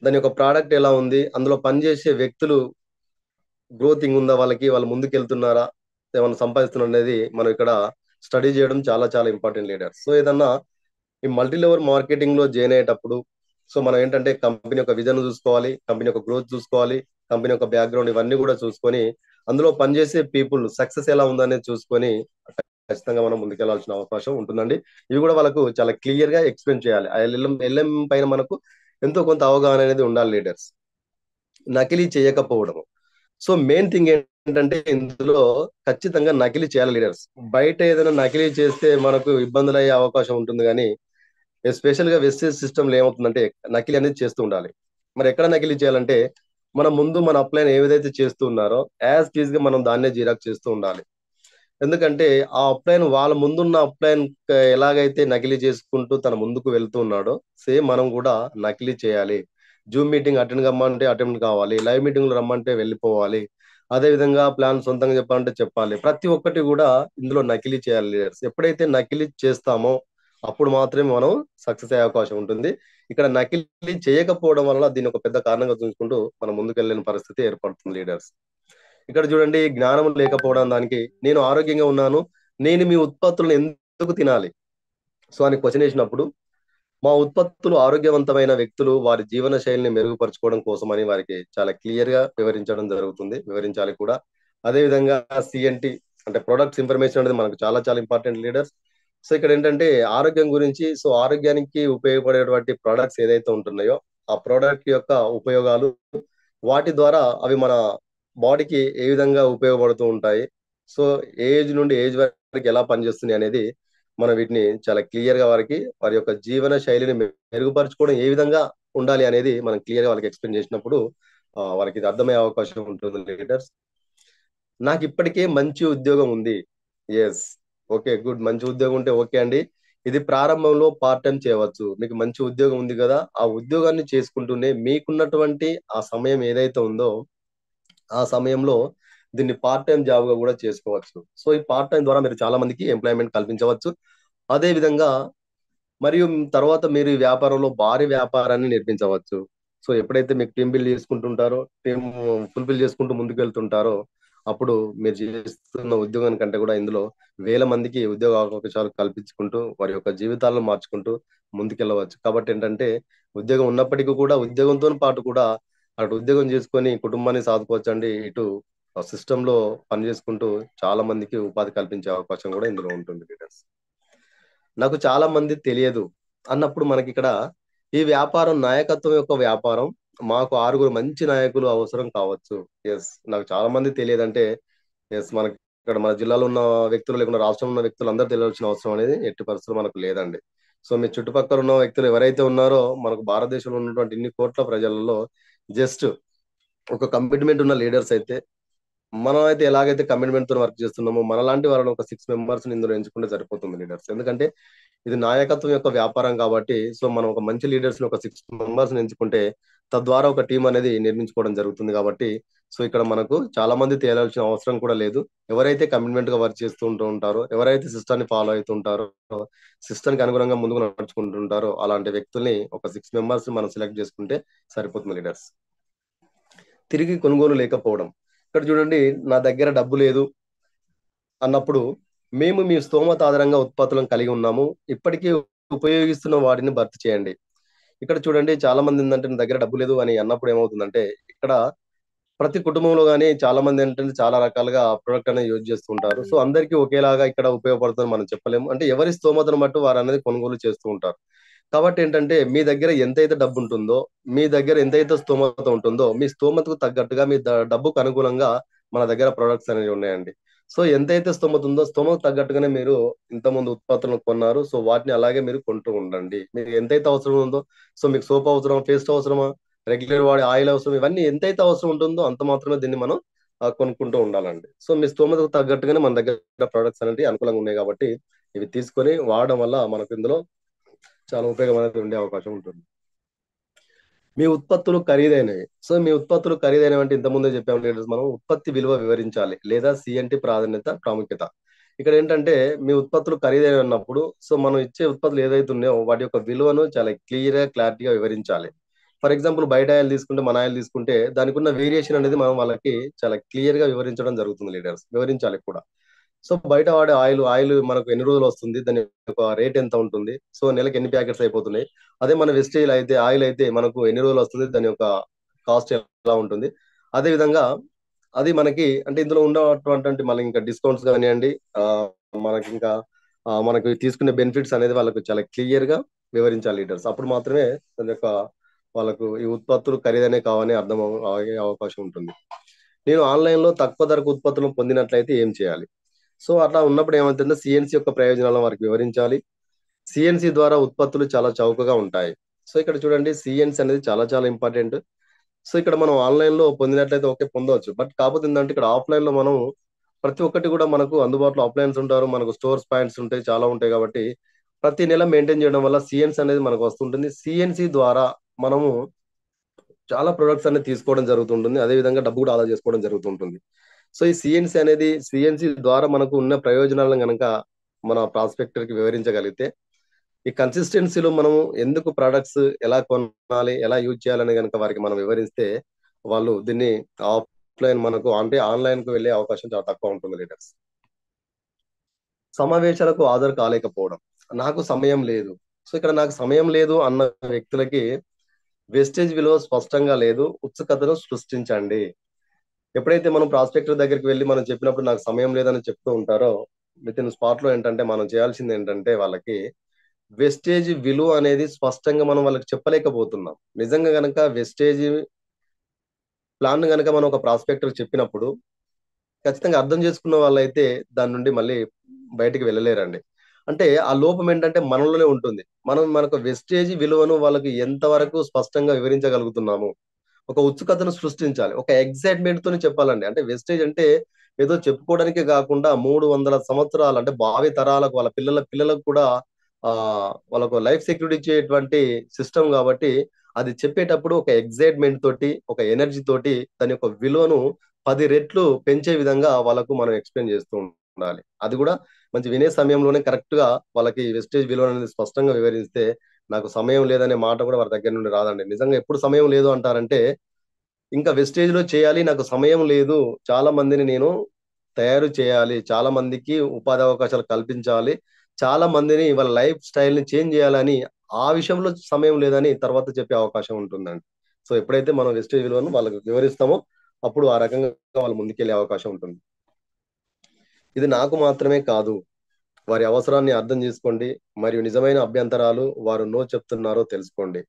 దాని యొక్క ప్రోడక్ట్ ఎలా ఉంది, అందులో పనిచేసే వ్యక్తులు గ్రోతింగ్ ఉందా, వాళ్ళు ముందుకు వెళ్తున్నారా, ఏమైనా సంపాదిస్తున్నారు అనేది మనం ఇక్కడ స్టడీ చేయడం చాలా చాలా ఇంపార్టెంట్ లీడర్. సో ఏదన్నా ఈ మల్టీ లెవెల్ మార్కెటింగ్ లో జాయిన్ అయ్యేటప్పుడు సో మనం ఏంటంటే కంపెనీ యొక్క విజన్ చూసుకోవాలి, కంపెనీ యొక్క గ్రోత్ చూసుకోవాలి, కంపెనీ యొక్క బ్యాక్గ్రౌండ్ ఇవన్నీ కూడా చూసుకొని అందులో పనిచేసే పీపుల్ సక్సెస్ ఎలా ఉందనేది చూసుకొని ఖచ్చితంగా మనం ముందుకెళ్లాల్సిన అవకాశం ఉంటుందండి. ఇవి కూడా వాళ్ళకు చాలా క్లియర్ గా ఎక్స్ప్లెయిన్ చేయాలి. ఆ ఎల్ఎం పైన మనకు ఎంతో కొంత అవగాహన అనేది ఉండాలి లీడర్స్. నకిలీ చేయకపోవడం. సో మెయిన్ థింగ్ ఏంటంటే ఇందులో ఖచ్చితంగా నకిలీ చేయాలి లీడర్స్. బయట ఏదైనా నకిలీ చేస్తే మనకు ఇబ్బందులు అయ్యే అవకాశం ఉంటుంది, కానీ ఎస్పెషల్ గా వెస్టేజ్ సిస్టమ్ లో ఏమవుతుందంటే నకిలీ అనేది చేస్తూ ఉండాలి. మరి ఎక్కడ నకిలీ చేయాలంటే మన ముందు మన అప్లైన్ ఏదైతే చేస్తూ ఉన్నారో యాజ్ టీజ్ గా మనం దాన్నే జిరాక్స్ చేస్తూ ఉండాలి. ఎందుకంటే ఆ అప్లైన్ వాళ్ళ ముందున్న అప్లైన్ ఎలాగైతే నకిలీ చేసుకుంటూ తన ముందుకు వెళ్తూ ఉన్నాడో సేమ్ మనం కూడా నకిలీ చేయాలి. జూమ్ మీటింగ్ అటెండ్ కమ్మంటే అటెండ్ కావాలి, లైవ్ మీటింగ్ లో రమ్మంటే వెళ్ళిపోవాలి, అదే విధంగా ప్లాన్ సొంతంగా చెప్పాలంటే చెప్పాలి. ప్రతి ఒక్కటి కూడా ఇందులో నకిలీ చేయాలి లీడర్స్. ఎప్పుడైతే నకిలీ చేస్తామో అప్పుడు మాత్రమే మనం సక్సెస్ అయ్యే అవకాశం ఉంటుంది. ఇక్కడ నకిలీ చేయకపోవడం వల్ల దీన్ని ఒక పెద్ద కారణంగా చూసుకుంటూ మనం ముందుకు వెళ్ళలేని పరిస్థితి ఏర్పడుతుంది లీడర్స్. ఇక్కడ చూడండి, జ్ఞానం లేకపోవడం దానికి నేను ఆరోగ్యంగా ఉన్నాను, నేను మీ ఉత్పత్తులను ఎందుకు తినాలి సో అని క్వశ్చన్ వేసినప్పుడు మా ఉత్పత్తులు ఆరోగ్యవంతమైన వ్యక్తులు వారి జీవన శైలిని మెరుగుపరచుకోవడం కోసం అని వారికి చాలా క్లియర్ గా వివరించడం జరుగుతుంది, వివరించాలి కూడా. అదే విధంగా సిఎన్టి అంటే ప్రొడక్ట్స్ ఇన్ఫర్మేషన్ అనేది మనకు చాలా చాలా ఇంపార్టెంట్ లీడర్స్. సో ఇక్కడ ఏంటంటే ఆరోగ్యం గురించి, సో ఆరోగ్యానికి ఉపయోగపడేటువంటి ప్రొడక్ట్స్ ఏదైతే ఉంటున్నాయో ఆ ప్రోడక్ట్ యొక్క ఉపయోగాలు, వాటి ద్వారా అవి మన బాడీకి ఏ విధంగా ఉపయోగపడుతూ ఉంటాయి, సో ఏజ్ నుండి ఏజ్ వరకు ఎలా పనిచేస్తుంది అనేది మనం వీటిని చాలా క్లియర్ గా వారికి వారి యొక్క జీవన శైలిని మెరుగుపరచుకోవడం ఏ విధంగా ఉండాలి అనేది మనం క్లియర్ గా వాళ్ళకి ఎక్స్ప్లెయిన్ చేసినప్పుడు వారికి ఇది అర్థమయ్యే అవకాశం ఉంటుంది లీడర్స్. నాకు ఇప్పటికే మంచి ఉద్యోగం ఉంది. Yes, okay, good. మంచి ఉద్యోగం ఉంటే ఓకే అండి. ఇది ప్రారంభంలో పార్ట్ టైం చేయవచ్చు. మీకు మంచి ఉద్యోగం ఉంది కదా, ఆ ఉద్యోగాన్ని చేసుకుంటూనే మీకున్నటువంటి ఆ సమయం ఏదైతే ఉందో ఆ సమయంలో దీన్ని పార్ట్ టైం జాబ్ గా కూడా చేసుకోవచ్చు. సో ఈ పార్ట్ టైం ద్వారా మీరు చాలా మందికి ఎంప్లాయ్మెంట్ కల్పించవచ్చు. అదే విధంగా మరియు తర్వాత మీరు ఈ వ్యాపారంలో భారీ వ్యాపారాన్ని నిర్మించవచ్చు. సో ఎప్పుడైతే మీకు టీం బిల్డ్ చేసుకుంటుంటారో, టీం ఫుల్ఫిల్ చేసుకుంటూ ముందుకు వెళ్తుంటారో, అప్పుడు మీరు చేస్తున్న ఉద్యోగం కంటే కూడా ఇందులో వేల మందికి ఉద్యోగ అవకాశాలు కల్పించుకుంటూ వారి యొక్క జీవితాలను మార్చుకుంటూ ముందుకెళ్ళవచ్చు. కాబట్టి ఏంటంటే ఉద్యోగం ఉన్నప్పటికీ కూడా ఉద్యోగంతో పాటు కూడా అటు ఉద్యోగం చేసుకొని కుటుంబాన్ని సాదుకోవచ్చు అండి, ఇటు సిస్టమ్ లో పని చేసుకుంటూ చాలా మందికి ఉపాధి కల్పించే అవకాశం కూడా ఇందులో ఉంటుంది లీడర్స్. నాకు చాలా మంది తెలియదు అన్నప్పుడు మనకి ఇక్కడ ఈ వ్యాపారం నాయకత్వం యొక్క వ్యాపారం, మాకు 6 మంచి నాయకులు అవసరం కావచ్చు. ఎస్, నాకు చాలా మంది తెలియదంటే ఎస్, మనకి ఇక్కడ మన జిల్లాలో ఉన్న వ్యక్తులు లేకుండా రాష్ట్రంలో ఉన్న వ్యక్తులు అందరూ తెలియాల్సిన అవసరం అనేది ఎట్టి పరిస్థితులు మనకు లేదండి. సో మీ చుట్టుపక్కల ఉన్న వ్యక్తులు ఎవరైతే ఉన్నారో, మనకు భారతదేశంలో ఉన్నటువంటి ఇన్ని కోట్ల ప్రజలలో జస్ట్ ఒక కమిట్మెంట్ ఉన్న లీడర్స్ అయితే, మనం అయితే ఎలాగైతే కమిట్మెంట్ తో వర్క్ చేస్తున్నామో మనలాంటి వాళ్ళని ఒక 6 మెంబర్స్ ఇందులో ఎంచుకుంటే సరిపోతుంది లీడర్స్. ఎందుకంటే ఇది నాయకత్వం యొక్క వ్యాపారం కాబట్టి, సో మనం ఒక మంచి లీడర్స్ ని ఒక 6 మెంబర్స్ ఎంచుకుంటే తద్వారా ఒక టీం అనేది నిర్మించుకోవడం జరుగుతుంది. కాబట్టి సో ఇక్కడ మనకు చాలా మంది తేలాల్సిన అవసరం కూడా లేదు. ఎవరైతే కమిట్మెంట్ గా వర్క్ చేస్తూ ఉంటారో, ఎవరైతే సిస్టాన్ని ఫాలో అవుతుంటారో, సిస్టమ్ కి అనుగుణంగా ముందుకు నడుచుకుంటుంటారో, అలాంటి వ్యక్తుల్ని ఒక 6 మెంబర్స్ మనం సెలెక్ట్ చేసుకుంటే సరిపోతుంది లీడర్స్. తిరిగి కొనుగోలు లేకపోవడం. ఇక్కడ చూడండి, నా దగ్గర డబ్బు లేదు అన్నప్పుడు మేము మీ స్తోమత ఆధారంగా ఉత్పత్తులను కలిగి ఉన్నాము, ఇప్పటికీ ఉపయోగిస్తున్న వాటిని భర్తీ చేయండి. ఇక్కడ చూడండి, చాలా మంది ఏంటంటే నా దగ్గర డబ్బు లేదు అని అన్నప్పుడు ఏమవుతుందంటే, ఇక్కడ ప్రతి కుటుంబంలో కానీ చాలా మంది ఏంటంటే చాలా రకాలుగా ప్రొడక్ట్ అనేది యూజ్ చేస్తూ ఉంటారు. సో అందరికీ ఒకేలాగా ఇక్కడ ఉపయోగపడుతుంది మనం చెప్పలేము. అంటే ఎవరి స్తోమతను బట్టి వారు అనేది కొనుగోలు చేస్తూ ఉంటారు. కాబట్టి ఏంటంటే మీ దగ్గర ఎంతైతే డబ్బు ఉంటుందో, మీ దగ్గర ఎంతైతే స్తోమత ఉంటుందో, మీ స్తోమతకు తగ్గట్టుగా మీ డబ్బుకు అనుగుణంగా మన దగ్గర ప్రొడక్ట్స్ అనేవి ఉన్నాయండి. సో ఎంతైతే స్తోమత ఉందో స్తోమత తగ్గట్టుగానే మీరు ఇంతకుముందు ఉత్పత్తులను కొన్నారు, సో వాటిని అలాగే మీరు కొంటూ ఉండండి. మీకు ఎంతైతే అవసరం ఉందో, సో మీకు సోప్ అవసరం, పేస్ట్ అవసరమా, రెగ్యులర్ వాడే ఆయిల్ అవసరం, ఇవన్నీ ఎంతైతే అవసరం ఉంటుందో అంత మాత్రమే దీన్ని మనం కొనుక్కుంటూ ఉండాలండి. సో మీ స్తోమతకు తగ్గట్టుగానే మన దగ్గర ప్రొడక్ట్స్ అనేవి అనుకూలంగా ఉన్నాయి కాబట్టి ఇవి తీసుకొని వాడడం వల్ల మనకు ఇందులో చాలా ఉపయోగం అనేది ఉండే అవకాశం ఉంటుంది. మీ ఉత్పత్తులు ఖరీదైనవి. సో మీ ఉత్పత్తులు ఖరీదైనవి అంటే ఇంతకుముందే చెప్పాము లీడర్స్, మనం ఉత్పత్తి విలువ వివరించాలి లేదా సిఎన్టి ప్రాధాన్యత ప్రాముఖ్యత. ఇక్కడ ఏంటంటే మీ ఉత్పత్తులు ఖరీదైన ఉన్నప్పుడు, సో మనం ఇచ్చే ఉత్పత్తులు ఏదైతే ఉన్నాయో వాటి యొక్క విలువను చాలా క్లియర్ గా క్లారిటీగా వివరించాలి. ఫర్ ఎగ్జాంపుల్ బయట ఆయిల్ తీసుకుంటే, మన ఆయిల్ తీసుకుంటే దానికి ఉన్న వేరియేషన్ అనేది మనం వాళ్ళకి చాలా క్లియర్ గా వివరించడం జరుగుతుంది లీడర్స్, వివరించాలి కూడా. సో బయట వాడే ఆయిల్ మనకు ఎన్ని రోజులు వస్తుంది, దాని యొక్క రేట్ ఎంత ఉంటుంది, సో నెలకి ఎన్ని ప్యాకెట్స్ అయిపోతున్నాయి. అదే మన వెస్టేజ్ అయితే ఆయిల్ అయితే మనకు ఎన్ని రోజులు వస్తుంది, దాని యొక్క కాస్ట్ ఎలా ఉంటుంది. అదే విధంగా అది మనకి అంటే ఇందులో ఉన్నటువంటి మనకి ఇంకా డిస్కౌంట్స్ కానివ్వండి, మనకి ఇంకా మనకి తీసుకునే బెనిఫిట్స్ అనేది వాళ్ళకు చాలా క్లియర్ గా వివరించాలి లీడర్స్. అప్పుడు మాత్రమే దాని యొక్క వాళ్ళకు ఈ ఉత్పత్తులు ఖరీదనే కావని అర్థం అయ్యే అవకాశం ఉంటుంది. నేను ఆన్లైన్ లో తక్కువ ధరకు ఉత్పత్తులను పొందినట్లయితే ఏం చేయాలి? సో అట్లా ఉన్నప్పుడు ఏమవుతుందో సిఎన్సి యొక్క ప్రయోజనాలను వారికి వివరించాలి. సిఎన్సి ద్వారా ఉత్పత్తులు చాలా చౌకగా ఉంటాయి. సో ఇక్కడ చూడండి, సిఎన్సి అనేది చాలా చాలా ఇంపార్టెంట్. సో ఇక్కడ మనం ఆన్లైన్ లో పొందినట్లయితే ఓకే పొందవచ్చు, బట్ కాకపోతే ఏంటంటే ఇక్కడ ఆఫ్లైన్ లో మనం ప్రతి ఒక్కటి కూడా మనకు అందుబాటులో అప్లయన్స్ ఉంటారు, మనకు స్టోర్స్ పాయింట్స్ ఉంటాయి, చాలా ఉంటాయి. కాబట్టి ప్రతి నెల మెయింటైన్ చేయడం వల్ల సిఎన్సి అనేది మనకు వస్తుంటుంది. సిఎన్సి ద్వారా మనము చాలా ప్రొడక్ట్స్ అనేది తీసుకోవడం జరుగుతుంటుంది, అదే విధంగా డబ్బు కూడా ఆదా చేసుకోవడం జరుగుతుంటుంది. సో ఈ సిఎన్సి ద్వారా మనకు ఉన్న ప్రయోజనాలను కనుక మన ప్రాస్పెక్టర్ కి వివరించగలిగితే, ఈ కన్సిస్టెన్సీలో మనము ఎందుకు ప్రొడక్ట్స్ ఎలా కొనాలి, ఎలా యూజ్ చేయాలని కనుక వారికి మనం వివరిస్తే, వాళ్ళు దీన్ని ఆఫ్లైన్ మనకు అంటే ఆన్లైన్ కు వెళ్ళే అవకాశం చాలా తక్కువ ఉంటుంది లీడర్స్. సమావేశాలకు హాజరు కాలేకపోవడం. నాకు సమయం లేదు. సో ఇక్కడ నాకు సమయం లేదు అన్న వ్యక్తులకి వెస్టేజ్ విలువ స్పష్టంగా లేదు, ఉత్సుకతను సృష్టించండి. ఎప్పుడైతే మనం ప్రాస్పెక్టర్ దగ్గరికి వెళ్ళి మనం చెప్పినప్పుడు నాకు సమయం లేదని చెప్తూ ఉంటారో, విత్ ఇన్ స్పాట్ లో ఏంటంటే మనం చేయాల్సింది ఏంటంటే వాళ్ళకి వెస్టేజ్ విలువ అనేది స్పష్టంగా మనం వాళ్ళకి చెప్పలేకపోతున్నాం. నిజంగా గనక వెస్టేజ్ ప్లాన్ గనక మనం ఒక ప్రాస్పెక్టర్ చెప్పినప్పుడు ఖచ్చితంగా అర్థం చేసుకున్న వాళ్ళైతే దాని నుండి మళ్ళీ బయటికి వెళ్ళలేరండి. అంటే ఆ లోపం ఏంటంటే మనలోనే ఉంటుంది. మనం మనకు వెస్టేజ్ విలువను వాళ్ళకి ఎంతవరకు స్పష్టంగా వివరించగలుగుతున్నాము. ఒక ఉత్సుకతను సృష్టించాలి. ఒక ఎక్సైట్‌మెంట్ తోని చెప్పాలండి. అంటే వెస్టేజ్ అంటే ఏదో చెప్పుకోవడానికే గాకుండా 300 సంవత్సరాలు అంటే భావి తరాలకు వాళ్ళ పిల్లల పిల్లలకు కూడా వాళ్ళకు లైఫ్ సెక్యూరిటీ ఇచ్చేటువంటి సిస్టమ్ గాబట్టి, అది చెప్పేటప్పుడు ఒక ఎక్సైట్‌మెంట్ తోటి, ఒక ఎనర్జీ తోటి దాని యొక్క విలువను 10 రెట్లు పెంచే విధంగా వాళ్ళకు మనం ఎక్స్‌ప్లెయిన్ చేస్తూ ఉండాలి. అది గూడా మంచి వినే సమయంలోనే కరెక్ట్‌గా వాళ్ళకి వెస్టేజ్ విలువననేది స్పష్టంగా వివరిస్తే, నాకు సమయం లేదనే మాట గూడా వారి దగ్గర నుండి రాదండి. నిజంగా ఎప్పుడు సమయం లేదు అంటారంటే ఇంకా వెస్టేజ్‌లో చేయాలి. నాకు సమయం లేదు. చాలా మందిని నేను తయారు చేయాలి. చాలా మందికి ఉపాధి అవకాశాలు కల్పించాలి. చాలా మందిని వాళ్ళ లైఫ్ స్టైల్‌ని చేంజ్ చేయాలని ఆ విషయంలో సమయం లేదని తర్వాత చెప్పే అవకాశం ఉంటుందండి. సో, ఎప్పుడైతే మనం వెస్టేజ్ విలువను వాళ్ళకి వివరిస్తామో అప్పుడు ఆ రకంగా వాళ్ళు ముందుకెళ్ళే అవకాశం ఉంటుంది. ఇది నాకు మాత్రమే కాదు. వారి అవసరాన్ని అర్థం చేసుకోండి. మరియు నిజమైన అభ్యంతరాలు వారు నో చెప్తున్నారో తెలుసుకోండి.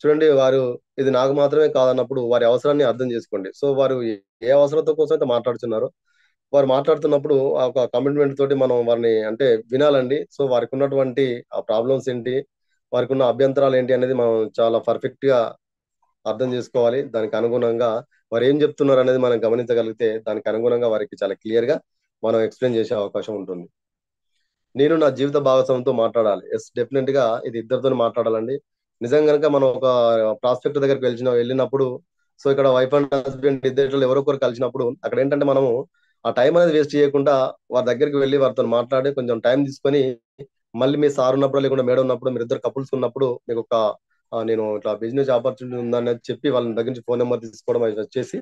చూడండి వారు ఇది నాకు మాత్రమే కాదన్నప్పుడు వారి అవసరాన్ని అర్థం చేసుకోండి. సో, వారు ఏ అవసరత కోసం అయితే మాట్లాడుతున్నారో, వారు మాట్లాడుతున్నప్పుడు ఆ ఒక కమిట్మెంట్ తోటి మనం వారిని అంటే వినాలండి. సో, వారికున్నటువంటి ఆ ప్రాబ్లమ్స్ ఏంటి? వారికున్న అభ్యంతరాలు ఏంటి అనేది మనం చాలా పర్ఫెక్ట్‌గా అర్థం చేసుకోవాలి. దానికి అనుగుణంగా వారేం జెప్తున్నారనేది మనం గమనించగలిగితే, దానికి అనుగుణంగా వారికి చాలా క్లియర్‌గా మనం ఎక్స్‌ప్లెయిన్ చేసే అవకాశం ఉంటుంది. నేను నా జీవిత భాగస్వామితో మాట్లాడాలి. యెస్. డెఫినెట్‌గా ఇది ఇద్దరితోని మాట్లాడాలండి. నిజంగా గనక మనం ఒక ప్రాస్పెక్టర్ దగ్గరికి వెళ్ళినప్పుడు సో, ఇక్కడ వైఫ్ అండ్ హస్బెండ్ ఇద్దరిట్లో ఎవరో ఒకరు కలిసినప్పుడు అక్కడేంటంటే మనము ఆ టైం అనేది వేస్ట్ చేయకుండా వారి దగ్గరికి వెళ్లి వారితోని మాట్లాడి కొంచెం టైం తీసుకొని మళ్ళీ మీ సార్ ఉన్నప్పుడు లేకుంటే మేడం ఉన్నప్పుడు మీరిద్దరు కపుల్స్ ఉన్నప్పుడు మీకొక నేను ఇట్లా బిజినెస్ ఆపర్చునిటీ ఉందనేది చెప్పి వాళ్ళ దగ్గర నుంచి ఫోన్ నంబర్ తీసుకోవడం అది వచ్చేసి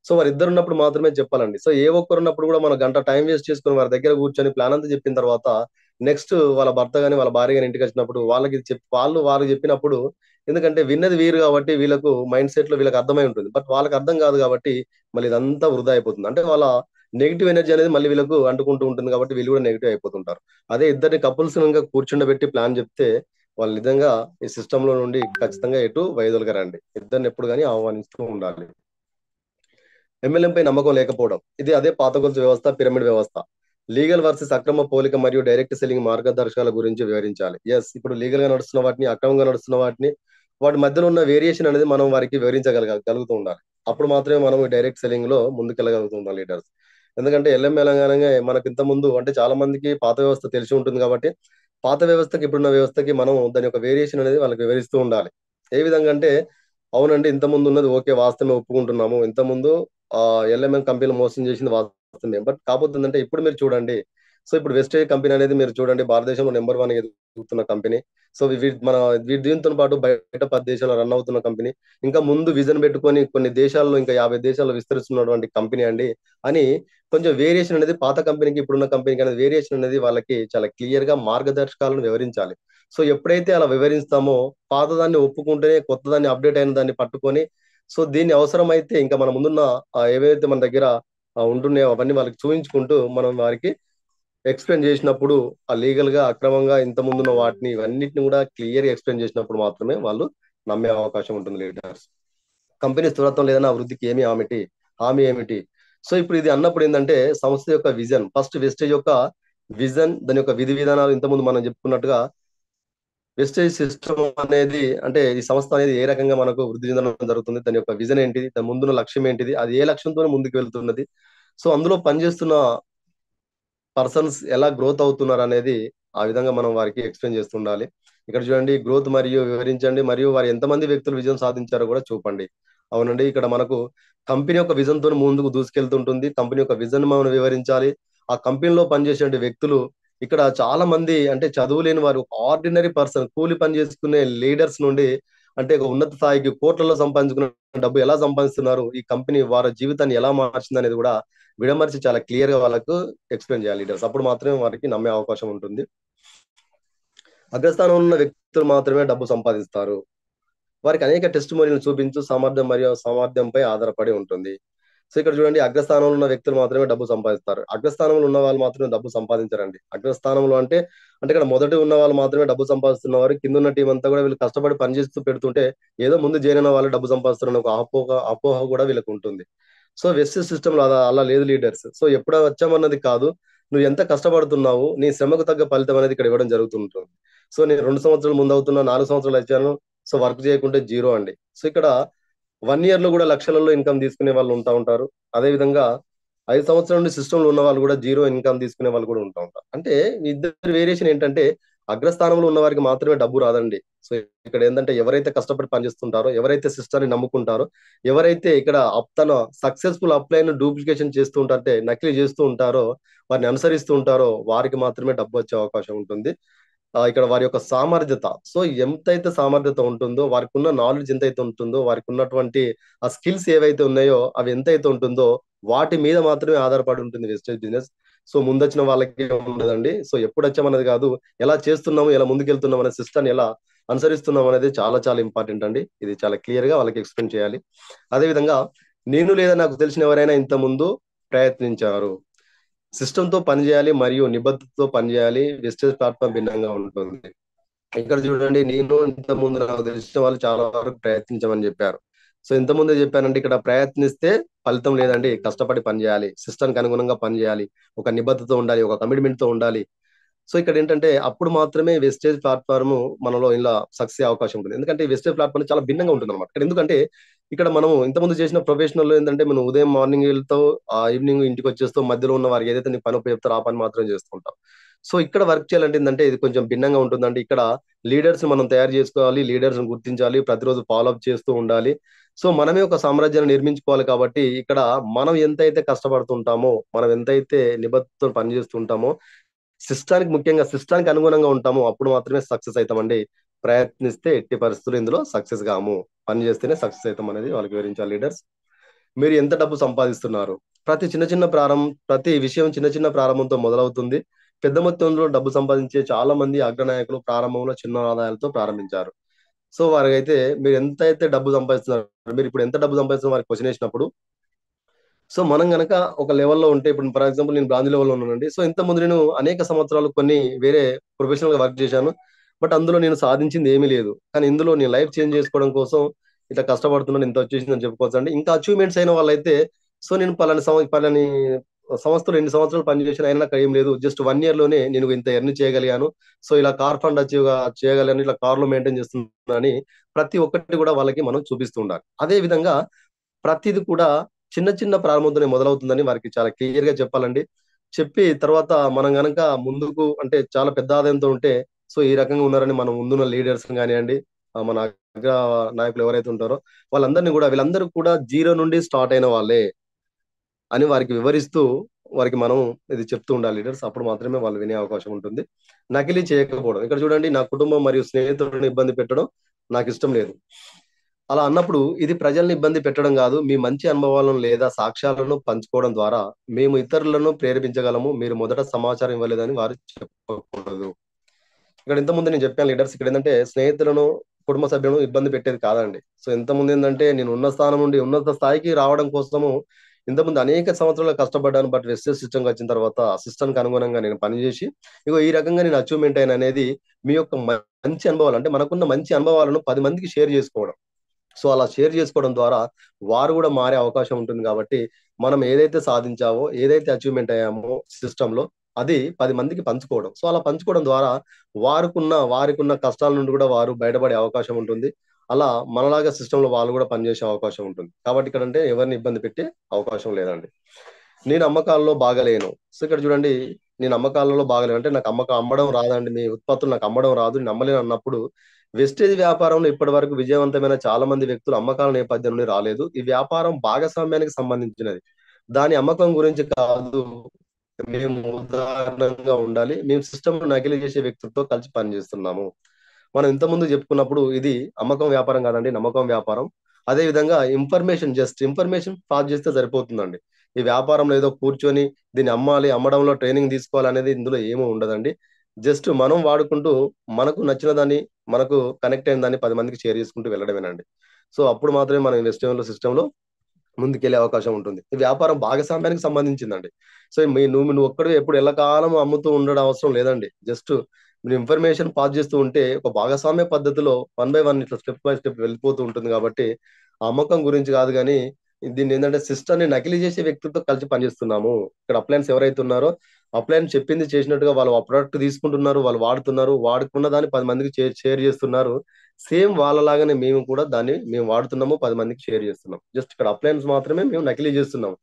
సో వారిద్దరు ఉన్నప్పుడు మాత్రమే చెప్పాలండి. సో ఏ ఒక్కరు ఉన్నప్పుడు కూడా మనం గంట టైం వేస్ట్ చేసుకొని వారి దగ్గర కూర్చొని ప్లాన్ అంతా చెప్పిన తర్వాత నెక్స్ట్ వాళ్ళ భర్త గాని, వాళ్ళ భార్య గాని ఇంటికొచ్చినప్పుడు వాళ్ళకి ఇది వాళ్ళు చెప్పినప్పుడు ఎందుకంటే విన్నది వీరు కాబట్టి వీళ్ళకు మైండ్ సెట్‌లో వీళ్ళకి అర్థమై ఉంటుంది. బట్ వాళ్ళకి అర్థం కాదు కాబట్టి మళ్ళీ ఇదంతా వృధా అయిపోతుంది. అంటే వాళ్ళ నెగెటివ్ ఎనర్జీ అనేది మళ్ళీ వీళ్ళకు అంటుకుంటూ ఉంటుంది కాబట్టి వీళ్ళు కూడా నెగెటివ్ అయిపోతుంటారు. అదే ఇద్దరిని కపుల్స్ గనుక కూర్చుండబెట్టి ప్లాన్ చెప్తే వాళ్ళు నిజంగా ఈ సిస్టమ్‌లో నుండి ఖచ్చితంగా ఎటు వైదొలగరండి. ఇద్దరిని ఎప్పుడు గాని ఆహ్వానిస్తూ ఉండాలి. ఎంఎల్ఎంపై నమ్మకం లేకపోవడం. ఇది అదే పాత గొలుసు వ్యవస్థ, పిరమిడ్ వ్యవస్థ. లీగల్ వర్సెస్ అక్రమ పోలిక మరియు డైరెక్ట్ సెల్లింగ్ మార్గదర్శకాల గురించి వివరించాలి. యెస్. ఇప్పుడు లీగల్‌గా నడుస్తున్న వాటిని, అక్రమంగా నడుస్తున్న వాటిని, వాటి మధ్యలో ఉన్న వేరియేషన్ అనేది మనం వారికి గలుగుతూ ఉండాలి. అప్పుడు మాత్రమే మనం డైరెక్ట్ సెల్లింగ్‌లో ముందుకెళ్ళగలుగుతాం లీడర్స్. ఎందుకంటే ఎల్ఎంఎల్ అనగానే మనకు ఇంతకుముందు అంటే చాలా మందికి పాత వ్యవస్థ తెలిసి ఉంటుంది కాబట్టి, పాత వ్యవస్థకి ఇప్పుడున్న వ్యవస్థకి మనం దాని యొక్క వేరియేషన్ అనేది వాళ్ళకి వివరిస్తూ ఉండాలి. ఏ విధంగా అంటే, అవునండి ఇంతకుముందు ఉన్నది ఓకే వాస్తవమే ఒప్పుకుంటున్నాము. ఇంతకుముందు ఎల్ఎంఎం కంపెనీలు మోసం చేసింది వాస్తవమే. బట్ కాకపోతే ఏందంటే ఇప్పుడు మీరు చూడండి. సో, ఇప్పుడు వెస్టేజ్ కంపెనీ అనేది మీరు చూడండి భారతదేశంలో నంబర్ 1 ఎదుగుతున్న కంపెనీ. సో, దీంతో పాటు బయట 10 దేశాల్లో రన్ అవుతున్న కంపెనీ. ఇంకా ముందు విజన్ పెట్టుకొని కొన్ని దేశాల్లో ఇంకా 50 దేశాల్లో విస్తరిస్తున్నటువంటి కంపెనీ అండి. అని కొంచెం వేరియేషన్ అనేది పాత కంపెనీకి ఇప్పుడున్న కంపెనీకి అనేది వేరియేషన్ అనేది వాళ్ళకి చాలా క్లియర్‌గా మార్గదర్శకాలను వివరించాలి. సో, ఎప్పుడైతే అలా వివరిస్తామో పాతదాన్ని ఒప్పుకుంటేనే కొత్తదాన్ని అప్‌డేట్ అయిన దాన్ని పట్టుకొని సో, దీన్ని అవసరమైతే ఇంకా మన ముందున్న ఏవైతే మన దగ్గర ఉంటున్నాయో అవన్నీ వాళ్ళకి చూయించుకుంటూ మనం వారికి ఎక్స్‌ప్లెయిన్ జేసినప్పుడు లీగల్‌గా, అక్రమంగా ఇంతకుముందున్న వాటిని ఇవన్నిటిని గూడా క్లియర్‌గా ఎక్స్‌ప్లెయిన్ జేసినప్పుడు మాత్రమే వాళ్ళు నమ్మే అవకాశం ఉంటుంది లీడర్స్. కంపెనీ స్థిరత్వం లేదన్నా అభివృద్ధికి హామీ ఏమిటి? సో, ఇప్పుడు ఇది అన్నప్పుడు ఏందంటే సంస్థ యొక్క విజన్ ఫస్ట్ వెస్టేజ్ యొక్క విజన్ దాని యొక్క విధి విధానాలు ఇంతకుముందు మనం చెప్పుకున్నట్టుగా వెస్టేజ్ సిస్టమ్ అనేది అంటే ఈ సంస్థ అనేది ఏ రకంగా మనకు వృద్ధి చెందడం జరుగుతుంది? దాని యొక్క విజన్ ఏంటిది? దాని ముందున్న లక్ష్యం ఏంటిది? అది ఏ లక్ష్యంతోని ముందుకు వెళ్తున్నది? సో, అందులో పనిచేస్తున్న పర్సన్స్ ఎలా గ్రోత్ అవుతున్నారనేది ఆ విధంగా మనం వారికి ఎక్స్‌ప్లెయిన్ చేస్తుండాలి. ఇక్కడ చూడండి గ్రోత్ మరియు వివరించండి మరియు వారు ఎంతమంది వ్యక్తులు విజయం సాధించారో కూడా చూపండి. అవునండి. ఇక్కడ మనకు కంపెనీ యొక్క విజన్‌తోని ముందుకు దూసుకెళ్తుంటుంది. కంపెనీ యొక్క విజన్ మనం వివరించాలి. ఆ కంపెనీలో పనిచేసేటువంటి వ్యక్తులు ఇక్కడ చాలా మంది అంటే చదువు లేని వారు ఆర్డినరీ పర్సన్ కూలి పని చేసుకునే లీడర్స్ నుండి అంటే ఒక ఉన్నత స్థాయికి కోట్లలో సంపాదించుకున్న డబ్బు ఎలా సంపాదిస్తున్నారు? ఈ కంపెనీ వారి జీవితాన్ని ఎలా మార్చిందనేది కూడా విడమర్చి చాలా క్లియర్‌గా వాళ్ళకు ఎక్స్‌ప్లెయిన్ చేయాలి లీడర్స్. అప్పుడు మాత్రమే వారికి నమ్మే అవకాశం ఉంటుంది. అగ్రస్థానంలో ఉన్న వ్యక్తులు మాత్రమే డబ్బు సంపాదిస్తారు. వారికి అనేక టెస్టిమోనియల్‌లు చూపించు సామర్థ్యం మరియు సామర్థ్యంపై ఆధారపడి ఉంటుంది. సో ఇక్కడ చూడండి, అగ్రస్థానంలో ఉన్న వ్యక్తులు మాత్రమే డబ్బు సంపాదిస్తారు. అగ్రస్థానంలో ఉన్న వాళ్ళు మాత్రమే డబ్బు సంపాదించారండి. అగ్రస్థానంలో అంటే ఇక్కడ మొదటి ఉన్న వాళ్ళు మాత్రమే డబ్బు సంపాదిస్తున్నవారు, కింద ఉన్న టీం అంతా కూడా వీళ్ళు కష్టపడి పనిచేస్తూ పెడుతుంటే ఏదో ముందు చేరిన వాళ్ళు డబ్బు సంపాదిస్తున్న ఒక అపోహ కూడా వీళ్ళకి ఉంటుంది. సో వెస్ట్ సిస్టమ్ లో అలా లేదు లీడర్స్. సో ఎప్పుడో వచ్చామన్నది కాదు, నువ్వు ఎంత కష్టపడుతున్నావు, నీ శ్రమకు తగ్గ ఫలితం అనేది ఇక్కడ ఇవ్వడం జరుగుతుంటుంది. సో నేను 2 సంవత్సరాలు ముందు అవుతున్నా, 4 సంవత్సరాలు వచ్చాను, సో వర్క్ చేయకుంటే జీరో అండి. సో ఇక్కడ 1 year లో కూడా లక్షలలో ఇన్కమ్ తీసుకునే వాళ్ళు ఉంటారు. అదే విధంగా 5 సంవత్సరాల నుండి సిస్టమ్ లో ఉన్న వాళ్ళు కూడా జీరో ఇన్కమ్ తీసుకునే వాళ్ళు కూడా ఉంటారు. అంటే ఈ ఇద్దరు వేరియేషన్ ఏంటంటే, అగ్రస్థానంలో ఉన్న వారికి మాత్రమే డబ్బు రాదండి. సో ఇక్కడ ఏంటంటే, ఎవరైతే కష్టపడి పనిచేస్తుంటారో, ఎవరైతే సిస్టాన్ని నమ్ముకుంటారో, ఎవరైతే ఇక్కడ తన సక్సెస్ఫుల్ అప్లైన్ డూప్లికేషన్ చేస్తూ ఉంటారంటే నకిలీ చేస్తూ ఉంటారో, వారిని అనుసరిస్తూ ఉంటారో, వారికి మాత్రమే డబ్బు వచ్చే అవకాశం ఉంటుంది. ఇక్కడ వారి యొక్క సామర్థ్యత, సో ఎంతైతే సామర్థ్యత ఉంటుందో, వారికి ఉన్న నాలెడ్జ్ ఎంతైతే ఉంటుందో, వారికి ఉన్నటువంటి ఆ స్కిల్స్ ఏవైతే ఉన్నాయో అవి ఎంతైతే ఉంటుందో వాటి మీద మాత్రమే ఆధారపడి ఉంటుంది వెస్టేజ్ బిజినెస్. సో ముందొచ్చిన వాళ్ళకి ఉండదండి. సో ఎప్పుడు వచ్చామన్నది కాదు, ఎలా చేస్తున్నాము, ఎలా ముందుకెళ్తున్నాం అనే సిస్టమ్ ఎలా అనుసరిస్తున్నాం అనేది చాలా చాలా ఇంపార్టెంట్ అండి. ఇది చాలా క్లియర్ గా వాళ్ళకి ఎక్స్ప్లెయిన్ చేయాలి. అదే విధంగా నేను లేదా నాకు తెలిసిన ఎవరైనా ఇంత ముందు ప్రయత్నించారు, సిస్టమ్ తో పనిచేయాలి మరియు నిబద్ధతతో పనిచేయాలి, వెస్టేజ్ ప్లాట్ఫామ్ భిన్నంగా ఉంటుంది. ఇక్కడ చూడండి, నేను ఇంత ముందు నాకు తెలిసిన వాళ్ళు చాలా వరకు ప్రయత్నించమని చెప్పారు. సో ఇంత ముందే చెప్పానంటే, ఇక్కడ ప్రయత్నిస్తే ఫలితం లేదండి, కష్టపడి పనిచేయాలి, సిస్టమ్కి అనుగుణంగా పనిచేయాలి, ఒక నిబద్ధత ఉండాలి, ఒక కమిట్మెంట్ తో ఉండాలి. సో ఇక్కడ ఏంటంటే, అప్పుడు మాత్రమే వెస్టేజ్ ప్లాట్ఫామ్ మనలో ఇలా సక్సెస్ అవకాశం ఉంటుంది. ఎందుకంటే ఈ వెస్టేజ్ ప్లాట్ఫామ్ చాలా భిన్నంగా ఉంటుంది అనమాట. ఇక్కడ ఎందుకంటే, ఇక్కడ మనం ఇంతకుముందు చేసిన ప్రొఫెషనల్ ఏంటంటే, మనం ఉదయం మార్నింగ్ వెళ్తావు, ఈవినింగ్ ఇంటికి వచ్చేస్తూ మధ్యలో ఉన్న వారికి ఏదైతే నీ పని చెప్తారో ఆ పని మాత్రం చేస్తుంటాం. సో ఇక్కడ వర్క్ చేయాలంటే ఏంటంటే, ఇది కొంచెం భిన్నంగా ఉంటుందండి. ఇక్కడ లీడర్స్ మనం తయారు చేసుకోవాలి, లీడర్స్ గుర్తించాలి, ప్రతిరోజు ఫాలో అప్ చేస్తూ ఉండాలి. సో మనమే ఒక సామ్రాజ్యాన్ని నిర్మించుకోవాలి. కాబట్టి ఇక్కడ మనం ఎంతైతే కష్టపడుతుంటామో, మనం ఎంతైతే నిబద్ధతతో పనిచేస్తుంటామో, సిస్టానికి ముఖ్యంగా సిస్టానికి అనుగుణంగా ఉంటాము, అప్పుడు మాత్రమే సక్సెస్ అవుతామండి. ప్రయత్నిస్తే ఎట్టి పరిస్థితులు ఇందులో సక్సెస్ కాము, పని చేస్తేనే సక్సెస్ అవుతాం అనేది వాళ్ళకి వివరించాలి లీడర్స్. మీరు ఎంత డబ్బు సంపాదిస్తున్నారు? ప్రతి విషయం చిన్న చిన్న ప్రారంభంతో మొదలవుతుంది. పెద్ద మొత్తంలో డబ్బు సంపాదించే చాలా మంది అగ్రనాయకులు ప్రారంభంలో చిన్న ఆదాయాలతో ప్రారంభించారు. సో వారికైతే మీరు ఎంత అయితే డబ్బు సంపాదిస్తున్నారు, మీరు ఇప్పుడు ఎంత డబ్బు సంపాదిస్తున్నారు వారికి క్వశ్చన్ వేసినప్పుడు, సో మనం గనక ఒక లెవెల్లో ఉంటే, ఇప్పుడు ఫర్ ఎగ్జాంపుల్ నేను బ్రాంజ్ లెవెల్లో ఉన్నానండి. సో ఇంత ముందు నేను అనేక సంవత్సరాలు కొన్ని వేరే ప్రొఫెషనల్ గా వర్క్ చేశాను. బట్ అందులో నేను సాధించింది ఏమీ లేదు. కానీ ఇందులో నేను లైఫ్ చేంజ్ చేసుకోవడం కోసం ఇట్లా కష్టపడుతున్నాను, ఇంత వచ్చేసిందని చెప్పుకోవచ్చు అండి. ఇంకా అచీవ్మెంట్స్ అయిన వాళ్ళైతే, సో నేను పలాని సంస్థలు 2 సంవత్సరాలు పనిచేసిన అయినా నాకు ఏం లేదు, జస్ట్ 1 year లోనే నేను ఇంత ఎర్న్ చేయగలిగాను, సో ఇలా కార్ ఫండ్ అచీవ్ చేయగలను, ఇట్లా కార్లో మెయింటైన్ చేస్తున్నాను అని ప్రతి ఒక్కటి కూడా వాళ్ళకి మనం చూపిస్తూ ఉండాలి. అదే విధంగా ప్రతిది కూడా చిన్న చిన్న ప్రారంభంతోనే మొదలవుతుందని వారికి చాలా క్లియర్ గా చెప్పాలండి. చెప్పి తర్వాత మనం గనక ముందుకు అంటే చాలా పెద్ద ఆదాయంతో ఉంటే, సో ఈ రకంగా ఉన్నారని మనం ముందున్న లీడర్స్ కానివ్వండి, మన అగ్ర నాయకులు ఎవరైతే ఉంటారో వీళ్ళందరూ కూడా జీరో నుండి స్టార్ట్ అయిన వాళ్ళే అని వారికి వివరిస్తూ, వారికి మనం ఇది చెప్తూ ఉండాలి లీడర్స్. అప్పుడు మాత్రమే వాళ్ళు వినే అవకాశం ఉంటుంది. నకిలీ చేయకపోవడం, ఇక్కడ చూడండి, నా కుటుంబం మరియు స్నేహితులను ఇబ్బంది పెట్టడం నాకు ఇష్టం లేదు. అలా అన్నప్పుడు ఇది ప్రజల్ని ఇబ్బంది పెట్టడం కాదు, మీ మంచి అనుభవాలను లేదా సాక్ష్యాలను పంచుకోవడం ద్వారా మేము ఇతరులను ప్రేరేపించగలము, మీరు మొదట సమాచారం ఇవ్వలేదని వారు చెప్పకూడదు. ఇక్కడ ఇంతకుముందు నేను చెప్పాను లీడర్స్, ఇక్కడ ఏంటంటే స్నేహితులను, కుటుంబ సభ్యులను ఇబ్బంది పెట్టేది కాదండి. సో ఇంతకుముందు ఏంటంటే, నేను ఉన్న స్థానం నుండి ఉన్నత స్థాయికి రావడం కోసము ఇంతకుముందు అనేక సంవత్సరాలు కష్టపడ్డాను. బట్ వెస్టేజ్ సిస్టమ్ వచ్చిన తర్వాత సిస్టమ్ కి అనుగుణంగా నేను పనిచేసి ఇగో ఈ రకంగా నేను అచీవ్మెంట్ అయిన అనేది మీ యొక్క మంచి అనుభవాలు, అంటే మనకున్న మంచి అనుభవాలను 10 మందికి షేర్ చేసుకోవడం. సో అలా షేర్ చేసుకోవడం ద్వారా వారు కూడా మారే అవకాశం ఉంటుంది. కాబట్టి మనం ఏదైతే సాధించామో, ఏదైతే అచీవ్మెంట్ అయ్యామో సిస్టమ్ లో, అది 10 మందికి పంచుకోవడం. సో అలా పంచుకోవడం ద్వారా వారికున్న కష్టాల నుండి కూడా వారు బయటపడే అవకాశం ఉంటుంది. అలా మనలాగా సిస్టమ్ లో వాళ్ళు కూడా పనిచేసే అవకాశం ఉంటుంది. కాబట్టి ఇక్కడ అంటే ఎవరిని ఇబ్బంది పెట్టే అవకాశం లేదండి. నేను అమ్మకాల్లో బాగలేను. సో ఇక్కడ చూడండి, నేను అమ్మకాలలో బాగలేను అంటే నాకు అమ్మడం రాదండి, మీ ఉత్పత్తులు నాకు అమ్మడం రాదు, నేను అమ్మలేను అన్నప్పుడు, వెస్టేజ్ వ్యాపారంలో ఇప్పటి వరకు విజయవంతమైన చాలా మంది వ్యక్తులు అమ్మకాల నేపథ్యం నుండి రాలేదు. ఈ వ్యాపారం భాగస్వామ్యానికి సంబంధించినది, దాని అమ్మకం గురించి కాదు. మేము ఉదాహరణంగా ఉండాలి, మేము సిస్టమ్ నకిలీ చేసే వ్యక్తులతో కలిసి పనిచేస్తున్నాము. మనం ఇంతకుముందు చెప్పుకున్నప్పుడు ఇది అమ్మకం వ్యాపారం కాదండి, నమ్మకం వ్యాపారం. అదే విధంగా జస్ట్ ఇన్ఫర్మేషన్ పాస్ చేస్తే సరిపోతుందండి. ఈ వ్యాపారంలో ఏదో కూర్చొని దీన్ని అమ్మడంలో ట్రైనింగ్ తీసుకోవాలి అనేది ఇందులో ఏమీ ఉండదండి. జస్ట్ మనం వాడుకుంటూ మనకు నచ్చిన దాన్ని, మనకు కనెక్ట్ అయిన దాన్ని 10 మందికి షేర్ చేసుకుంటూ వెళ్ళడమేనండి. సో అప్పుడు మాత్రమే మనం సిస్టమ్ లో ముందుకెళ్ళే అవకాశం ఉంటుంది. ఈ వ్యాపారం భాగస్వామ్యానికి సంబంధించిందండి. సో నువ్వు ఒక్కడు ఎప్పుడు ఎల్లకాలం అమ్ముతూ ఉండడం అవసరం లేదండి. జస్ట్ మీరు ఇన్ఫర్మేషన్ పాస్ చేస్తూ ఉంటే ఒక భాగస్వామ్య పద్ధతిలో వన్ బై వన్ ఇట్లా స్టెప్ బై స్టెప్ వెళ్ళిపోతూ ఉంటుంది కాబట్టి ఆ అమ్మకం గురించి కాదు కానీ దీన్ని ఏంటంటే సిస్టమ్ ని నకిలీ చేసే వ్యక్తులతో కలిసి పనిచేస్తున్నాము. ఇక్కడ అప్లయన్స్ ఎవరైతే ఉన్నారో అప్లయన్స్ చెప్పింది చేసినట్టుగా వాళ్ళు ఆ ప్రొడక్ట్ తీసుకుంటున్నారు, వాళ్ళు వాడుతున్నారు, వాడుకున్న దాన్ని 10 మందికి షేర్ చేస్తున్నారు. సేమ్ వాళ్ళలాగానే మేము కూడా దాన్ని మేము వాడుతున్నాము, 10 మందికి షేర్ చేస్తున్నాం. జస్ట్ ఇక్కడ అప్లయన్స్ మాత్రమే మేము నకిలీ చేస్తున్నాం.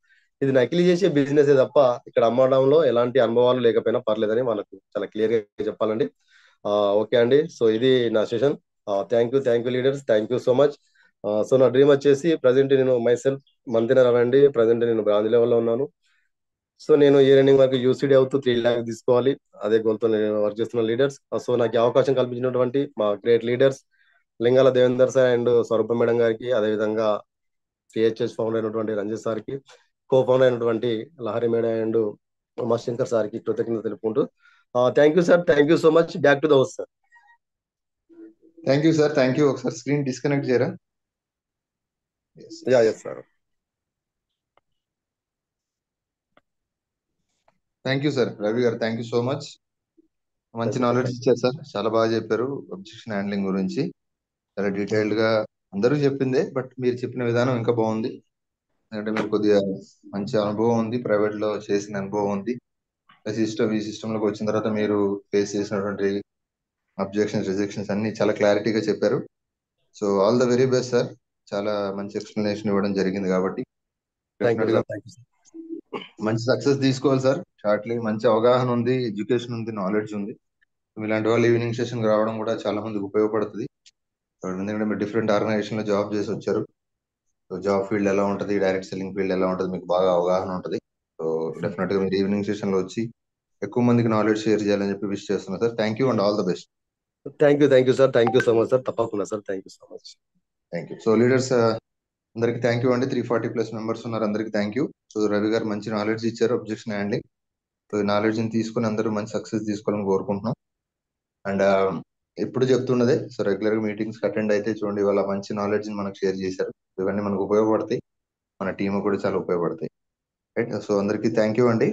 ఇది నకిలీ చేసే బిజినెస్ తప్ప ఇక్కడ అమ్మడంలో ఎలాంటి అనుభవాలు లేకపోయినా పర్లేదని వాళ్ళకు చాలా క్లియర్ గా చెప్పాలండి. ఓకే అండి. సో ఇది నా session. Thank you leaders, thank you so much. So నా డ్రీమ్ వచ్చేసి ప్రజెంట్ నేను మైసెల్ఫ్ మంత్రి అండి. ప్రజెంట్ నేను బ్రాంచ్ లెవెల్లో ఉన్నాను. సో నేను ఇయర్ ఎండింగ్ వరకు యూసీడీ అవుతూ 3 lakhs తీసుకోవాలి, అదే గోల్తో నేను వర్క్ చేస్తున్న లీడర్స్. సో నాకు ఈ అవకాశం కల్పించినటువంటి మా great leaders Lingala Devender sir and Swaroopa madam గారికి, అదేవిధంగా సిహెచ్ఎస్ ఫౌండర్ అయినటువంటి రంజిత్ సార్కి, కో ఫౌండర్ అయినటువంటి లహరి మేడం అండ్ ఉమాశంకర్ సార్కి కృతజ్ఞత తెలుపుకుంటూ thank you sir, thank you so much. Back to the house sir. Thank you sir, thank you. ఒకసారి స్క్రీన్ డిస్కనెక్ట్ చేయరా? Yes sir. Thank you sir. Ravi గారు థ్యాంక్ యూ సో మచ్. మంచి knowledge ఇచ్చారు సార్, చాలా బాగా చెప్పారు అబ్జెక్షన్ హ్యాండ్లింగ్ గురించి. చాలా డీటెయిల్డ్ గా అందరూ చెప్పిందే, బట్ మీరు చెప్పిన విధానం ఇంకా బాగుంది. ఎందుకంటే మీరు కొద్దిగా మంచి అనుభవం ఉంది, ప్రైవేట్ లో చేసిన అనుభవం ఉంది. ఈ సిస్టమ్ లోకి వచ్చిన తర్వాత మీరు ఫేస్ చేసినటువంటి అబ్జెక్షన్స్, రిజెక్షన్స్ అన్ని చాలా క్లారిటీగా చెప్పారు. So all the very best sir. చాలా మంచి ఎక్స్ప్లెనేషన్ ఇవ్వడం జరిగింది కాబట్టి మంచి సక్సెస్ తీసుకోవాలి సార్. షార్ట్లీ మంచి అవగాహన ఉంది, ఎడ్యుకేషన్ ఉంది, నాలెడ్జ్ ఉంది. ఇలాంటి వాళ్ళు ఈవినింగ్ సెషన్ రావడం కూడా చాలా మందికి ఉపయోగపడుతుంది. ఎందుకంటే మీరు డిఫరెంట్ ఆర్గనైజేషన్ లో జాబ్ చేసి వచ్చారు. సో జాబ్ ఫీల్డ్ ఎలా ఉంటుంది, డైరెక్ట్ సెల్లింగ్ ఫీల్డ్ ఎలా ఉంటుంది, మీకు బాగా అవగాహన ఉంటుంది. సో డెఫినెట్ గా మీరు ఈవినింగ్ సెషన్ లో వచ్చి ఎక్కువ మందికి నాలెడ్జ్ షేర్ చేయాలని చెప్పి విష్ చేస్తున్నా sir. Thank you and all the best. Thank you sir, thank you so much sir. తప్పకుండా sir, thank you so much. Thank you. So leaders అందరికి థ్యాంక్ యూ అండి. 340+ మెంబర్స్ ఉన్నారు, అందరికి థ్యాంక్ యూ. సో రవి గారు మంచి knowledge ఇచ్చారు objection handling. So ఈ knowledge ని తీసుకుని అందరూ మంచి సక్సెస్ తీసుకోవాలని కోరుకుంటున్నాం. అండ్ ఎప్పుడు చెప్తున్నదే, సో రెగ్యులర్ గా మీటింగ్స్ అటెండ్ అయితే చూడండి, వాళ్ళ మంచి నాలెడ్జ్ ని మనకు షేర్ చేశారు. ఇవన్నీ మనకు ఉపయోగపడతాయి, మన టీమ్ కూడా చాలా ఉపయోగపడతాయి. రైట్. సో అందరికీ థ్యాంక్ యూ అండి.